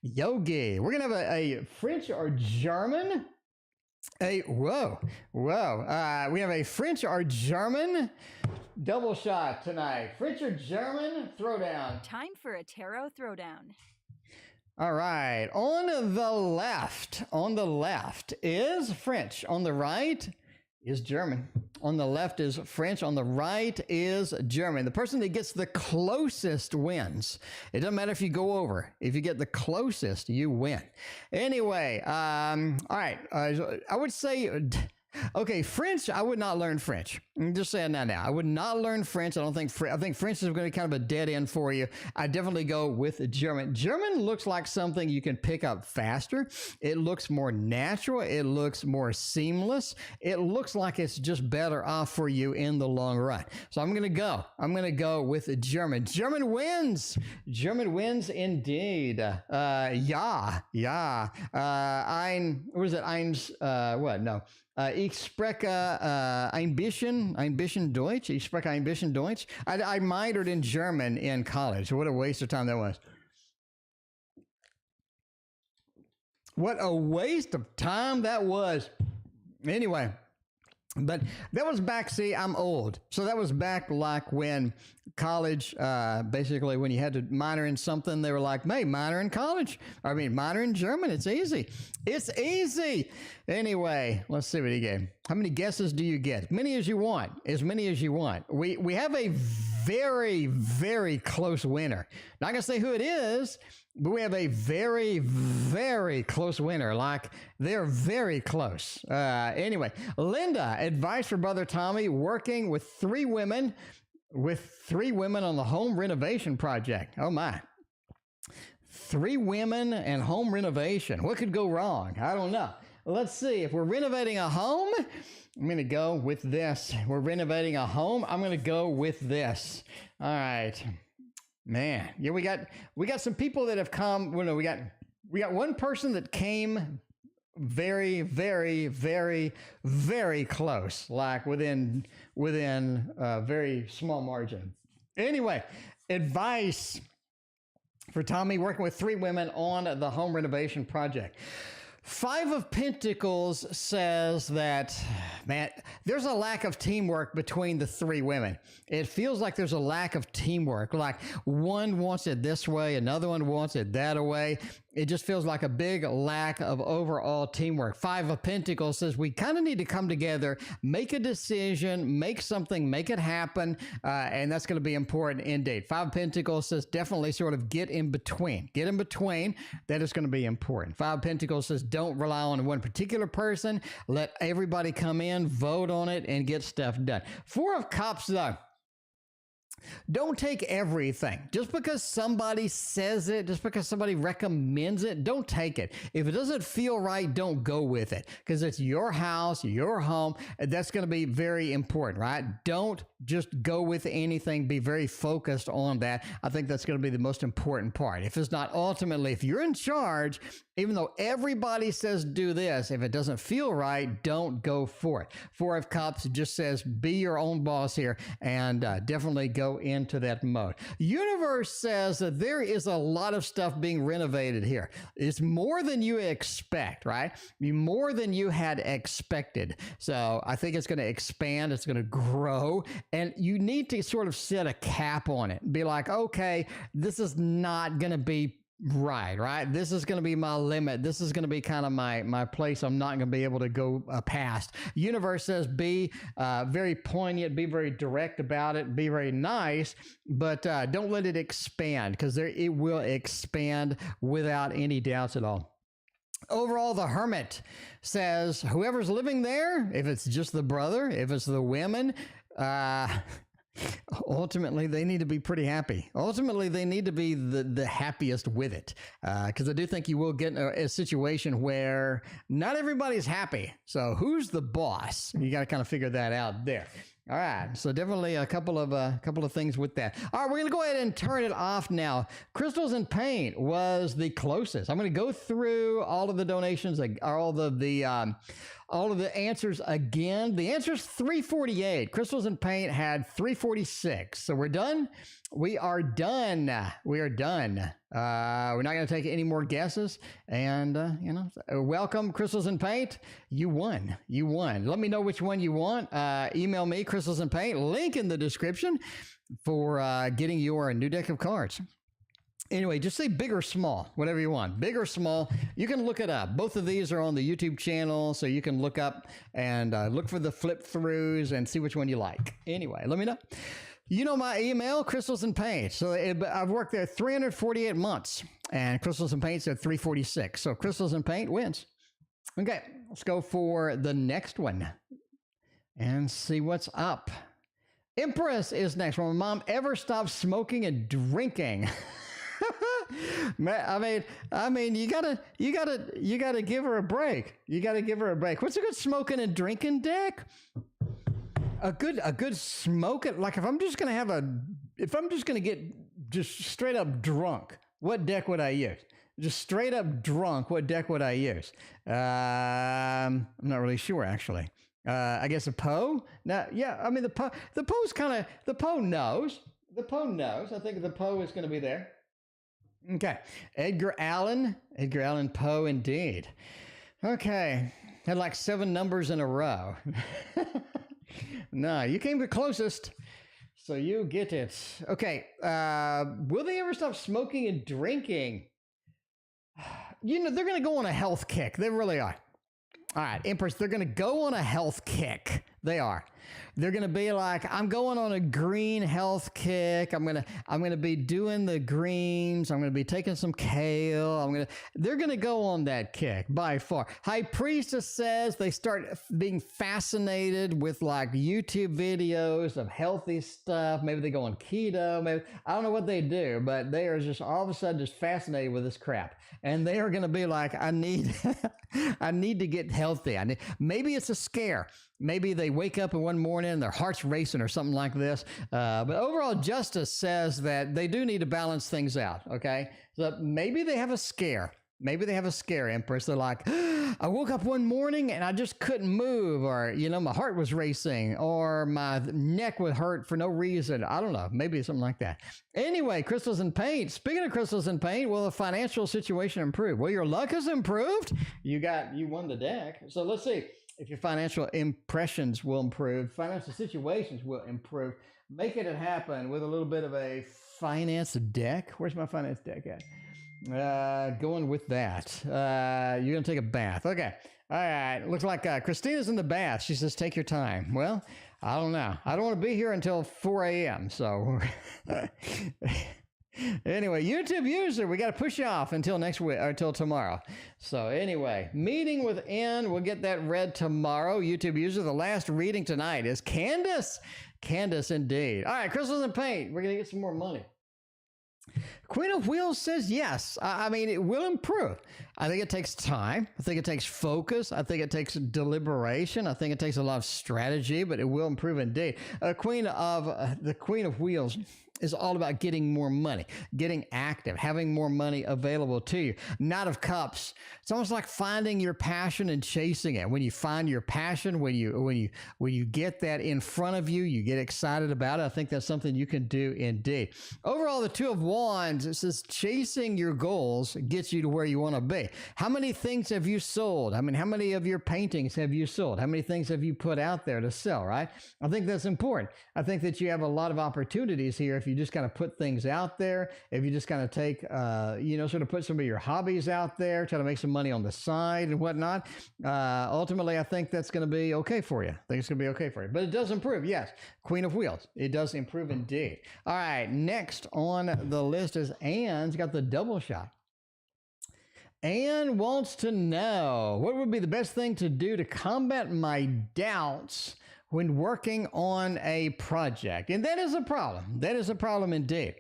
Yogi, we're gonna have a French or German. Whoa. We have a French or German double shot tonight. French or German throwdown. Time for a tarot throwdown. All right. On the left is French. On the right is German. On the left is French. On the right is German. The person that gets the closest wins. It doesn't matter if you go over. If you get the closest, you win. Anyway, all right. I would say, okay, French, I would not learn French. I'm just saying that now. I would not learn French. I think French is going to be kind of a dead end for you. I definitely go with German. German looks like something you can pick up faster. It looks more natural. It looks more seamless. It looks like it's just better off for you in the long run. So I'm going to go with German. German wins. German wins indeed. Ja. What is it? What? No. Ich spreche ein bisschen Deutsch. Ich spreche ein bisschen Deutsch. I minored in German in college. What a waste of time that was. What a waste of time that was. Anyway, but that was back, see, I'm old. So that was back like when college, basically when you had to minor in something, they were like, hey, minor in college. Minor in German. It's easy. It's easy. Anyway, let's see what he gave. How many guesses do you get? As many as you want. As many as you want. We have a very, very close winner. Not going to say who it is, but we have a very, very close winner. Like, they're very close. Anyway, Linda, advice for Brother Tommy, working with three women on the home renovation project. Oh, my. 3 women and home renovation. What could go wrong? I don't know. Let's see. If we're renovating a home, I'm going to go with this. We're renovating a home. I'm going to go with this. All right. Man, yeah, we got some people that have come. Well, no, we got one person that came very, very, very, very close, like within a very small margin. Anyway, advice for Tommy working with 3 women on the home renovation project. 5 of Pentacles says that, man, there's a lack of teamwork between the 3 women. It feels like there's a lack of teamwork. Like one wants it this way, another one wants it that way. It just feels like a big lack of overall teamwork. 5 of Pentacles says we kind of need to come together, make a decision, make something, make it happen, and that's going to be important indeed. 5 of Pentacles says definitely sort of get in between. Get in between. That is going to be important. 5 of Pentacles says don't rely on one particular person. Let everybody come in, vote on it, and get stuff done. 4 of Cups, though. Don't take everything. Just because somebody says it, just because somebody recommends it, don't take it. If it doesn't feel right, don't go with it, because it's your house, your home. That's going to be very important, right? Don't just go with anything. Be very focused on that. I think that's going to be the most important part. If it's not ultimately, if you're in charge, even though everybody says do this, if it doesn't feel right, don't go for it. 4 of Cups just says be your own boss here, and definitely go into that mode. Universe says that there is a lot of stuff being renovated here. It's more than you expect, right? More than you had expected. So I think it's going to expand. It's going to grow. And you need to sort of set a cap on it. Be like, okay, this is not going to be right. This is going to be my limit. This is going to be kind of my place. I'm not going to be able to go past. Universe says be very poignant, be very direct about it, be very nice, but don't let it expand, because it will expand without any doubts at all. Overall, the Hermit says whoever's living there, if it's just the brother, if it's the women, ultimately they need to be pretty happy. Ultimately, they need to be the happiest with it, because I do think you will get in a situation where not everybody's happy. So who's the boss? You got to kind of figure that out there. All right, so definitely a couple of things with that. All right, we're gonna go ahead and turn it off now. Crystals and Paint was the closest. I'm gonna go through all of the donations, all of the answers again. The answer is 348. Crystals and Paint had 346. So we're done. We are done. We are done. We're not going to take any more guesses. And, welcome, Crystals and Paint. You won. You won. Let me know which one you want. Email me, Crystals and Paint. Link in the description for getting your new deck of cards. Anyway, just say big or small, whatever you want. Big or small, you can look it up. Both of these are on the YouTube channel, so you can look up and look for the flip throughs and see which one you like. Anyway, let me know. You know my email, Crystals and Paint. So I've worked there 348 months, and Crystals and Paint's at 346. So Crystals and Paint wins. Okay, let's go for the next one and see what's up. Empress is next. Will my mom ever stop smoking and drinking? I mean, you gotta give her a break. You gotta give her a break. What's a good smoking and drinking deck? A good smoking, like if I'm just gonna get just straight up drunk, what deck would I use? Just straight up drunk, what deck would I use? I'm not really sure actually. I guess a Poe? No, yeah, I mean the Poe's kind of, the Poe knows. The Poe knows. I think the Poe is gonna be there. Okay, Edgar Allan Poe indeed. Okay, had like 7 numbers in a row. No, you came the closest, so you get it. Okay, will they ever stop smoking and drinking? They're going to go on a health kick. They really are. All right, Empress, they're going to go on a health kick. They are. They're going to be like, I'm going on a green health kick. I'm going to be doing the greens. I'm going to be taking some kale. They're going to go on that kick by far. High Priestess says they start being fascinated with like YouTube videos of healthy stuff. Maybe they go on keto. Maybe, I don't know what they do, but they are just all of a sudden just fascinated with this crap. And they are going to be like, I need to get healthy. Maybe it's a scare. Maybe they wake up in one morning and their heart's racing or something like this. But overall, Justice says that they do need to balance things out, okay? So maybe they have a scare. Maybe they have a scare, Empress. They're like, I woke up one morning and I just couldn't move, or, my heart was racing, or my neck would hurt for no reason. I don't know. Maybe something like that. Anyway, Crystals and Paint. Speaking of Crystals and Paint, will the financial situation improve? Well, your luck has improved. You won the deck. So let's see if your financial impressions will improve. Financial situations will improve. Making it happen with a little bit of a finance deck. Where's my finance deck at? Going with that. You're going to take a bath. Okay. All right. Looks like Christina's in the bath. She says, take your time. Well, I don't know. I don't want to be here until 4 a.m. So anyway, YouTube user, we got to push you off until next week, or until tomorrow. So anyway, meeting with N. We'll get that read tomorrow. YouTube user, the last reading tonight is Candace. Candace, indeed. All right, Crystals and Paint. We're going to get some more money. Queen of Wheels says yes. I mean, it will improve. I think it takes time. I think it takes focus. I think it takes deliberation. I think it takes a lot of strategy, but it will improve indeed. The Queen of Wheels is all about getting more money, getting active, having more money available to you. Knight of Cups, it's almost like finding your passion and chasing it. When you find your passion, when you get that in front of you, you get excited about it. I think that's something you can do indeed. Overall, the Two of Wands, it says chasing your goals gets you to where you want to be. How many things have you sold? I mean, how many of your paintings have you sold? How many things have you put out there to sell, right? I think that's important. I think that you have a lot of opportunities here if you just kind of put things out there, if you just kind of take, sort of put some of your hobbies out there, try to make some money on the side and whatnot. Ultimately, I think that's going to be okay for you. I think it's going to be okay for you. But it does improve, yes. Queen of Wheels. It does improve indeed. All right, next on the list is Anne's got the double shot. Anne wants to know, what would be the best thing to do to combat my doubts when working on a project? And that is a problem. That is a problem indeed.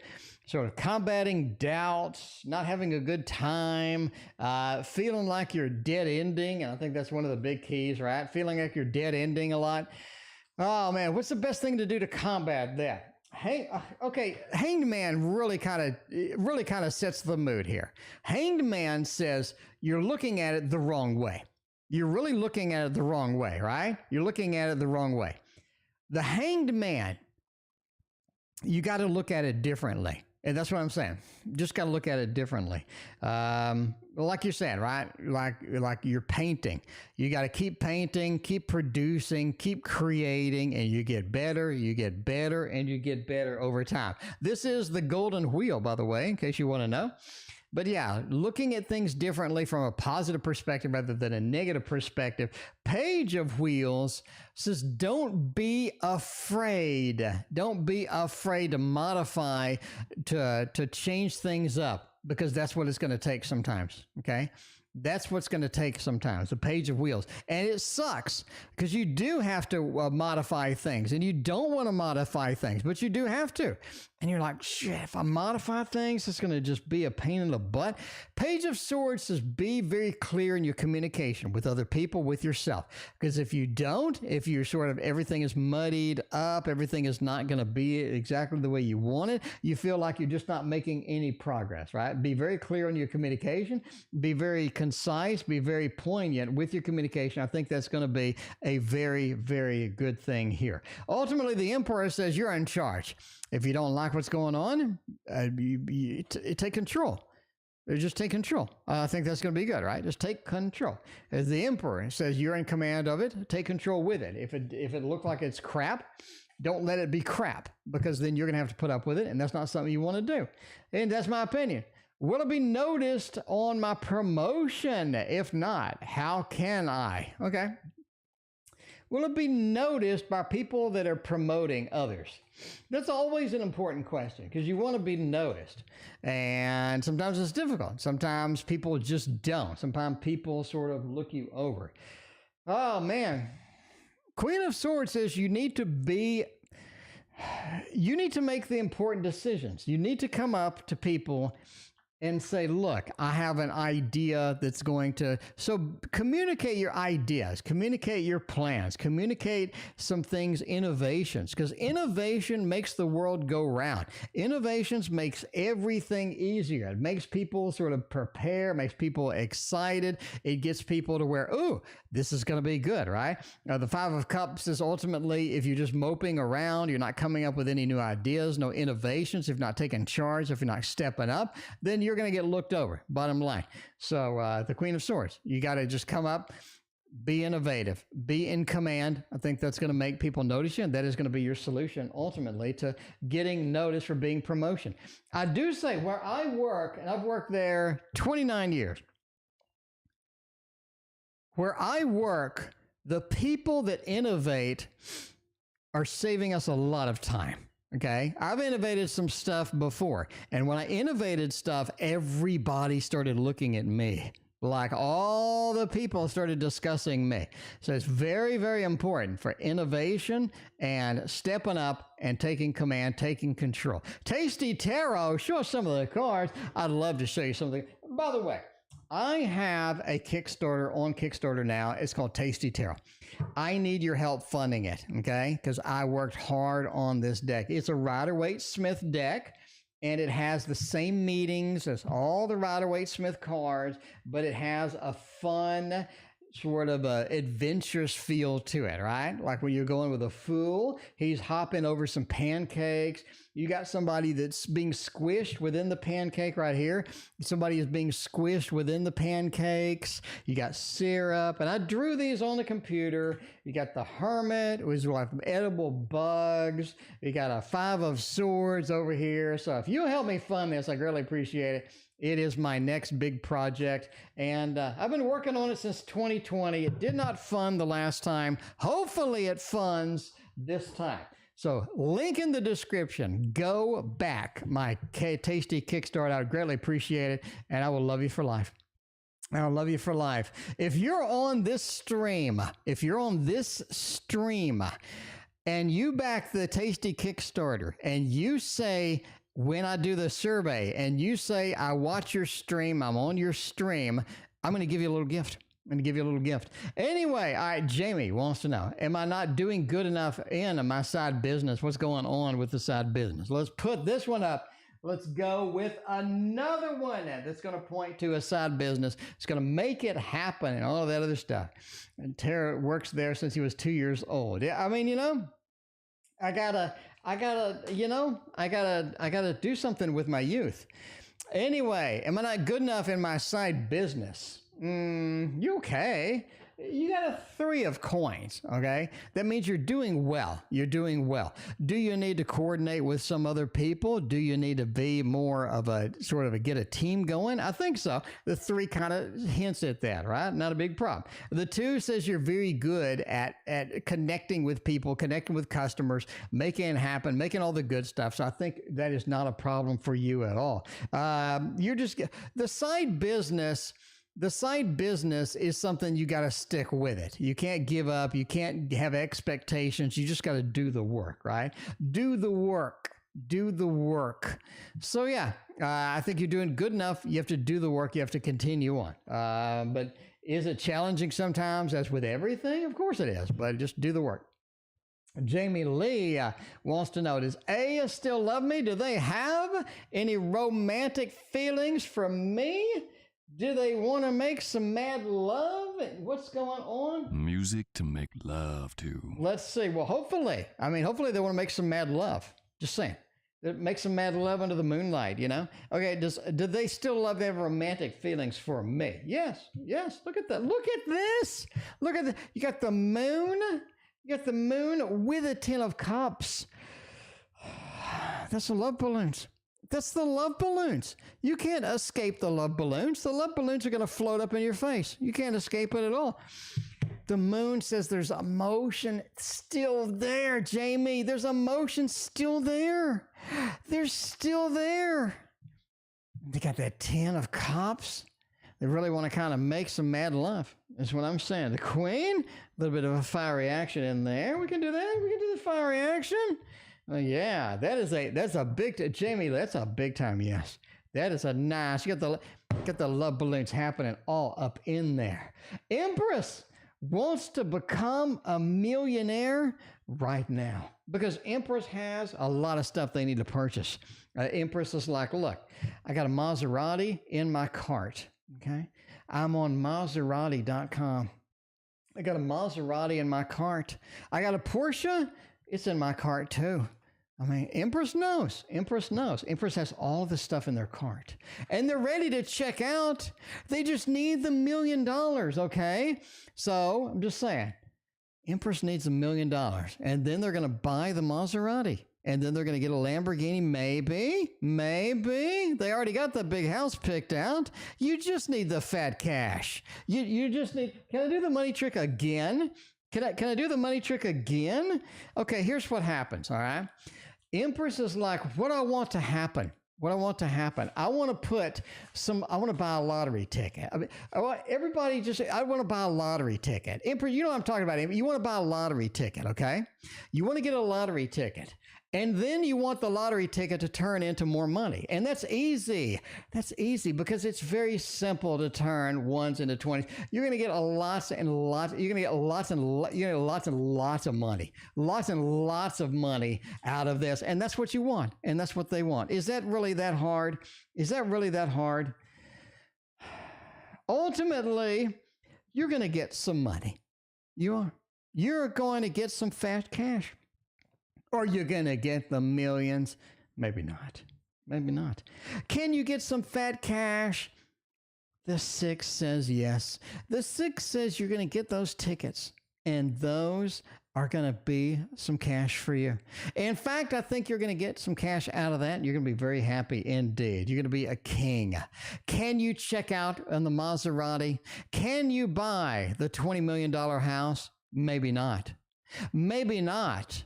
Sort of combating doubts, not having a good time, feeling like you're dead ending. And I think that's one of the big keys, right? Feeling like you're dead ending a lot. Oh man, what's the best thing to do to combat that? Hanged Man really kind of sets the mood here. Hanged Man says you're looking at it the wrong way. You're really looking at it the wrong way, right? You're looking at it the wrong way. The Hanged Man, you got to look at it differently. And that's what I'm saying. Just got to look at it differently. Like you're saying, right? Like you're painting. You got to keep painting, keep producing, keep creating, and you get better, and you get better over time. This is the golden wheel, by the way, in case you want to know. But yeah, looking at things differently from a positive perspective rather than a negative perspective. Page of Wheels says, don't be afraid. Don't be afraid to modify, to change things up, because that's what it's going to take sometimes, okay? That's what's going to take sometimes, the Page of Wheels. And it sucks because you do have to modify things, and you don't want to modify things, but you do have to. And you're like, shit, if I modify things, it's going to just be a pain in the butt. Page of Swords says, be very clear in your communication with other people, with yourself. Because if you don't, if you're sort of, everything is muddied up, everything is not going to be exactly the way you want it, you feel like you're just not making any progress, right? Be very clear in your communication, be very concise, be very poignant with your communication. I think that's going to be a very, very good thing here. Ultimately, the Emperor says you're in charge. If you don't like what's going on, take control. Just take control. I think that's going to be good, right? Just take control. As the Emperor says, you're in command of it. Take control with it. If it looks like it's crap, don't let it be crap, because then you're going to have to put up with it, and that's not something you want to do. And that's my opinion. Will it be noticed on my promotion? If not, how can I? Okay. Will it be noticed by people that are promoting others? That's always an important question, because you want to be noticed. And sometimes it's difficult. Sometimes people just don't. Sometimes people sort of look you over. Oh, man. Queen of Swords says you need to make the important decisions. You need to come up to people and say, look, I have an idea that's going to, so communicate your ideas, communicate your plans, communicate some things, innovations, because innovation makes the world go round. Innovations makes everything easier. It makes people sort of prepare, makes people excited. It gets people to where, ooh, this is going to be good, right? The Five of Cups is ultimately, if you're just moping around, you're not coming up with any new ideas, no innovations, if you're not taking charge, if you're not stepping up, then you're going to get looked over, bottom line. So the Queen of Swords, you got to just come up, be innovative, be in command. I think that's going to make people notice you, and that is going to be your solution ultimately to getting noticed for being promotion. I do say where I work, and I've worked there 29 years, where I work, the people that innovate are saving us a lot of time. Okay, I've innovated some stuff before, and when I innovated stuff, everybody started looking at me. Like all the people started discussing me. So it's very, very important for innovation and stepping up and taking command, taking control. Tasty Tarot, show us some of the cards. I'd love to show you something. By the way, I have a Kickstarter on Kickstarter now. It's called Tasty Tarot. I need your help funding it, okay? Because I worked hard on this deck. It's a Rider-Waite-Smith deck, and it has the same meetings as all the Rider-Waite-Smith cards, but it has a fun sort of a adventurous feel to it, right? Like when you're going with a fool, he's hopping over some pancakes. You got somebody that's being squished within the pancake right here. Somebody is being squished within the pancakes. You got syrup, and I drew these on the computer. You got the hermit, which is like edible bugs. You got a 5 of swords over here. So if you help me fund this, I greatly appreciate it. It is my next big project, and I've been working on it since 2020. It did not fund the last time. Hopefully it funds this time. So link in the description. Go back my Tasty Kickstarter. I would greatly appreciate it, and I will love you for life. I'll love you for life. If you're on this stream, and you back the Tasty Kickstarter, and you say, when I do the survey, and you say, I watch your stream, I'm on your stream, I'm going to give you a little gift. Anyway, all right, Jamie wants to know, am I not doing good enough in my side business? What's going on with the side business? Let's put this one up. Let's go with another one that's going to point to a side business. It's going to make it happen and all of that other stuff. And Tara works there since he was 2 years old. Yeah, I mean, I gotta do something with my youth. Anyway, am I not good enough in my side business? You okay? You got a 3 of coins, okay? That means you're doing well. Do you need to coordinate with some other people? Do you need to be more of a sort of get a team going? I think so. The 3 kind of hints at that, right? Not a big problem. The 2 says you're very good at connecting with people, connecting with customers, making it happen, making all the good stuff. So I think that is not a problem for you at all. The side business is something you got to stick with it. You can't give up. You can't have expectations. You just got to do the work, right? Do the work. So yeah, I think you're doing good enough. You have to do the work. You have to continue on. But is it challenging sometimes? As with everything? Of course it is, but just do the work. Jamie Lee wants to know, does A still love me? Do they have any romantic feelings for me? Do they want to make some mad love? What's going on? Music to make love to. Let's see. Well, hopefully they want to make some mad love. Just saying. Make some mad love under the moonlight, Okay, do they still love their romantic feelings for me? Yes. Look at that. Look at this. Look at you got the moon. You got the moon with a 10 of cups. That's the love balloons. You can't escape the love balloons. The love balloons are going to float up in your face. You can't escape it at all. The moon says there's emotion still there, Jamie. There's emotion still there. They're still there. They got that 10 of cups. They really want to kind of make some mad love. That's what I'm saying. The queen, a little bit of a fiery action in there. We can do that. We can do the fiery action. Yeah, that's a big, Jamie, that's a big time yes. That is a nice, you got the love balloons happening all up in there. Empress wants to become a millionaire right now because Empress has a lot of stuff they need to purchase. Empress is like, look, I got a Maserati in my cart, okay? I'm on Maserati.com. I got a Maserati in my cart. I got a Porsche. It's in my cart too. I mean, Empress knows. Empress has all the stuff in their cart. And they're ready to check out. They just need the $1 million, okay? So, I'm just saying, Empress needs $1 million. And then they're going to buy the Maserati. And then they're going to get a Lamborghini, maybe. They already got the big house picked out. You just need the fat cash. You just need, can I do the money trick again? Can I do the money trick again? Okay, here's what happens, all right? Empress is like, what do I want to happen? I want to buy a lottery ticket. I mean, I want to buy a lottery ticket. Empress, you know what I'm talking about. You want to buy a lottery ticket, okay? You want to get a lottery ticket. And then you want the lottery ticket to turn into more money. And that's easy. That's easy because it's very simple to turn ones into 20s. You're going to get lots and lots. You're going to get lots and lots of money. Lots and lots of money out of this. And that's what you want. And that's what they want. Is that really that hard? Is that really that hard? Ultimately, you're going to get some money. You are. You're going to get some fast cash. Or you're going to get the millions. Maybe not. Maybe not. Can you get some fat cash? The 6 says yes. The 6 says you're going to get those tickets. And those are going to be some cash for you. In fact, I think you're going to get some cash out of that. And you're going to be very happy indeed. You're going to be a king. Can you check out on the Maserati? Can you buy the $20 million house? Maybe not. Maybe not.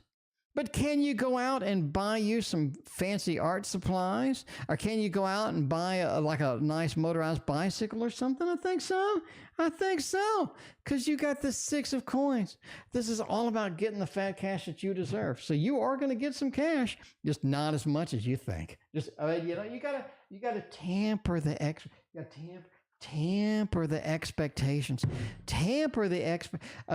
But can you go out and buy you some fancy art supplies? Or can you go out and buy a nice motorized bicycle or something? I think so. I think so. Because you got the 6 of coins. This is all about getting the fat cash that you deserve. So you are going to get some cash, just not as much as you think. Just, you gotta tamper the extra. You got to tamper the expectations. Tamper the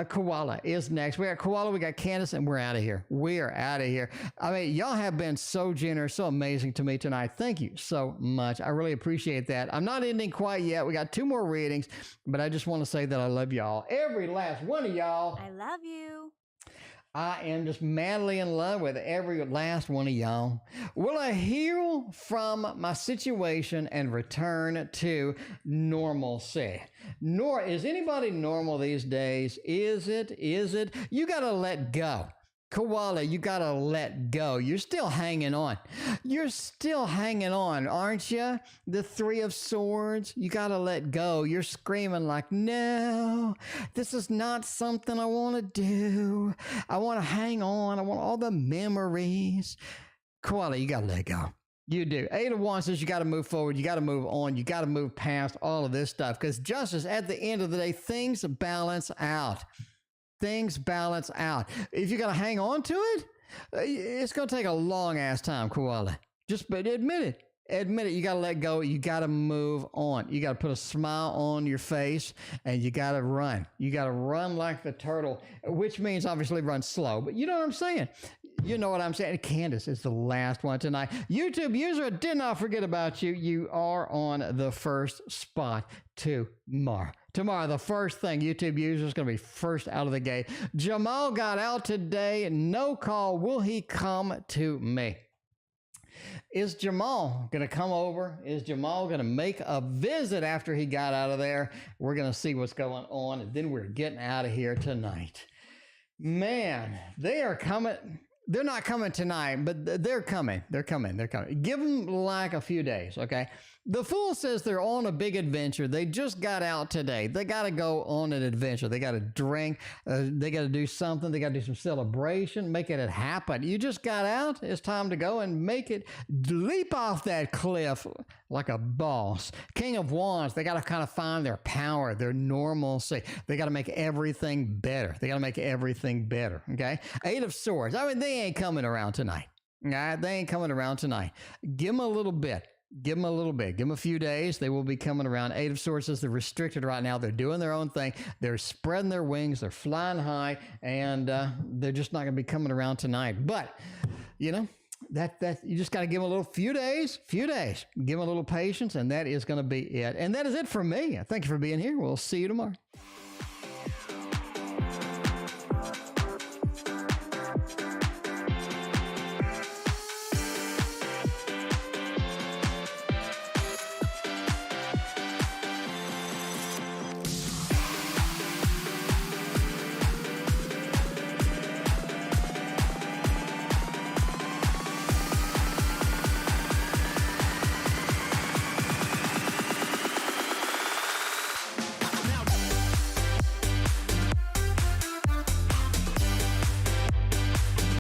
Koala is next. We got Koala, we got Candace, and we're out of here. We're out of here. I mean, y'all have been so generous, so amazing to me tonight. Thank you so much. I really appreciate that. I'm not ending quite yet. We got 2 more readings, but I just want to say that I love y'all. Every last one of y'all. I love you. I am just madly in love with every last one of y'all. Will I heal from my situation and return to normalcy? Is anybody normal these days? Is it? You got to let go. Koala, you got to let go. You're still hanging on. You're still hanging on, aren't you? The 3 of Swords, you got to let go. You're screaming like, no, this is not something I want to do. I want to hang on. I want all the memories. Koala, you got to let go. You do. 8 of Wands says you got to move forward. You got to move on. You got to move past all of this stuff because justice, at the end of the day, things balance out. Things balance out. If you got to hang on to it, it's going to take a long ass time, Koala. But admit it. Admit it. You got to let go. You got to move on. You got to put a smile on your face and you got to run. You got to run like the turtle, which means obviously run slow. But you know what I'm saying? You know what I'm saying? Candace is the last one tonight. YouTube user, I did not forget about you. You are on the first spot tomorrow. Tomorrow, the first thing YouTube user is going to be first out of the gate. Jamal got out today. No call. Will he come to me? Is Jamal going to come over? Is Jamal going to make a visit after he got out of there? We're going to see what's going on, and then we're getting out of here tonight. Man, they are coming. They're not coming tonight, but they're coming. They're coming. Give them like a few days, okay? The Fool says they're on a big adventure. They just got out today. They got to go on an adventure. They got to drink. They got to do something. They got to do some celebration, make it happen. You just got out. It's time to go and make it leap off that cliff like a boss. King of Wands, they got to kind of find their power, their normalcy. They got to make everything better. Okay? 8 of Swords. I mean, they ain't coming around tonight. All right? They ain't coming around tonight. Give them a little bit. Give them a few days. They will be coming around. 8 of Swords is they're restricted right now. They're doing their own thing. They're spreading their wings. They're flying high, and they're just not going to be coming around tonight. But, you know, that you just got to give them a few days. Give them a little patience, and that is going to be it. And that is it for me. Thank you for being here. We'll see you tomorrow.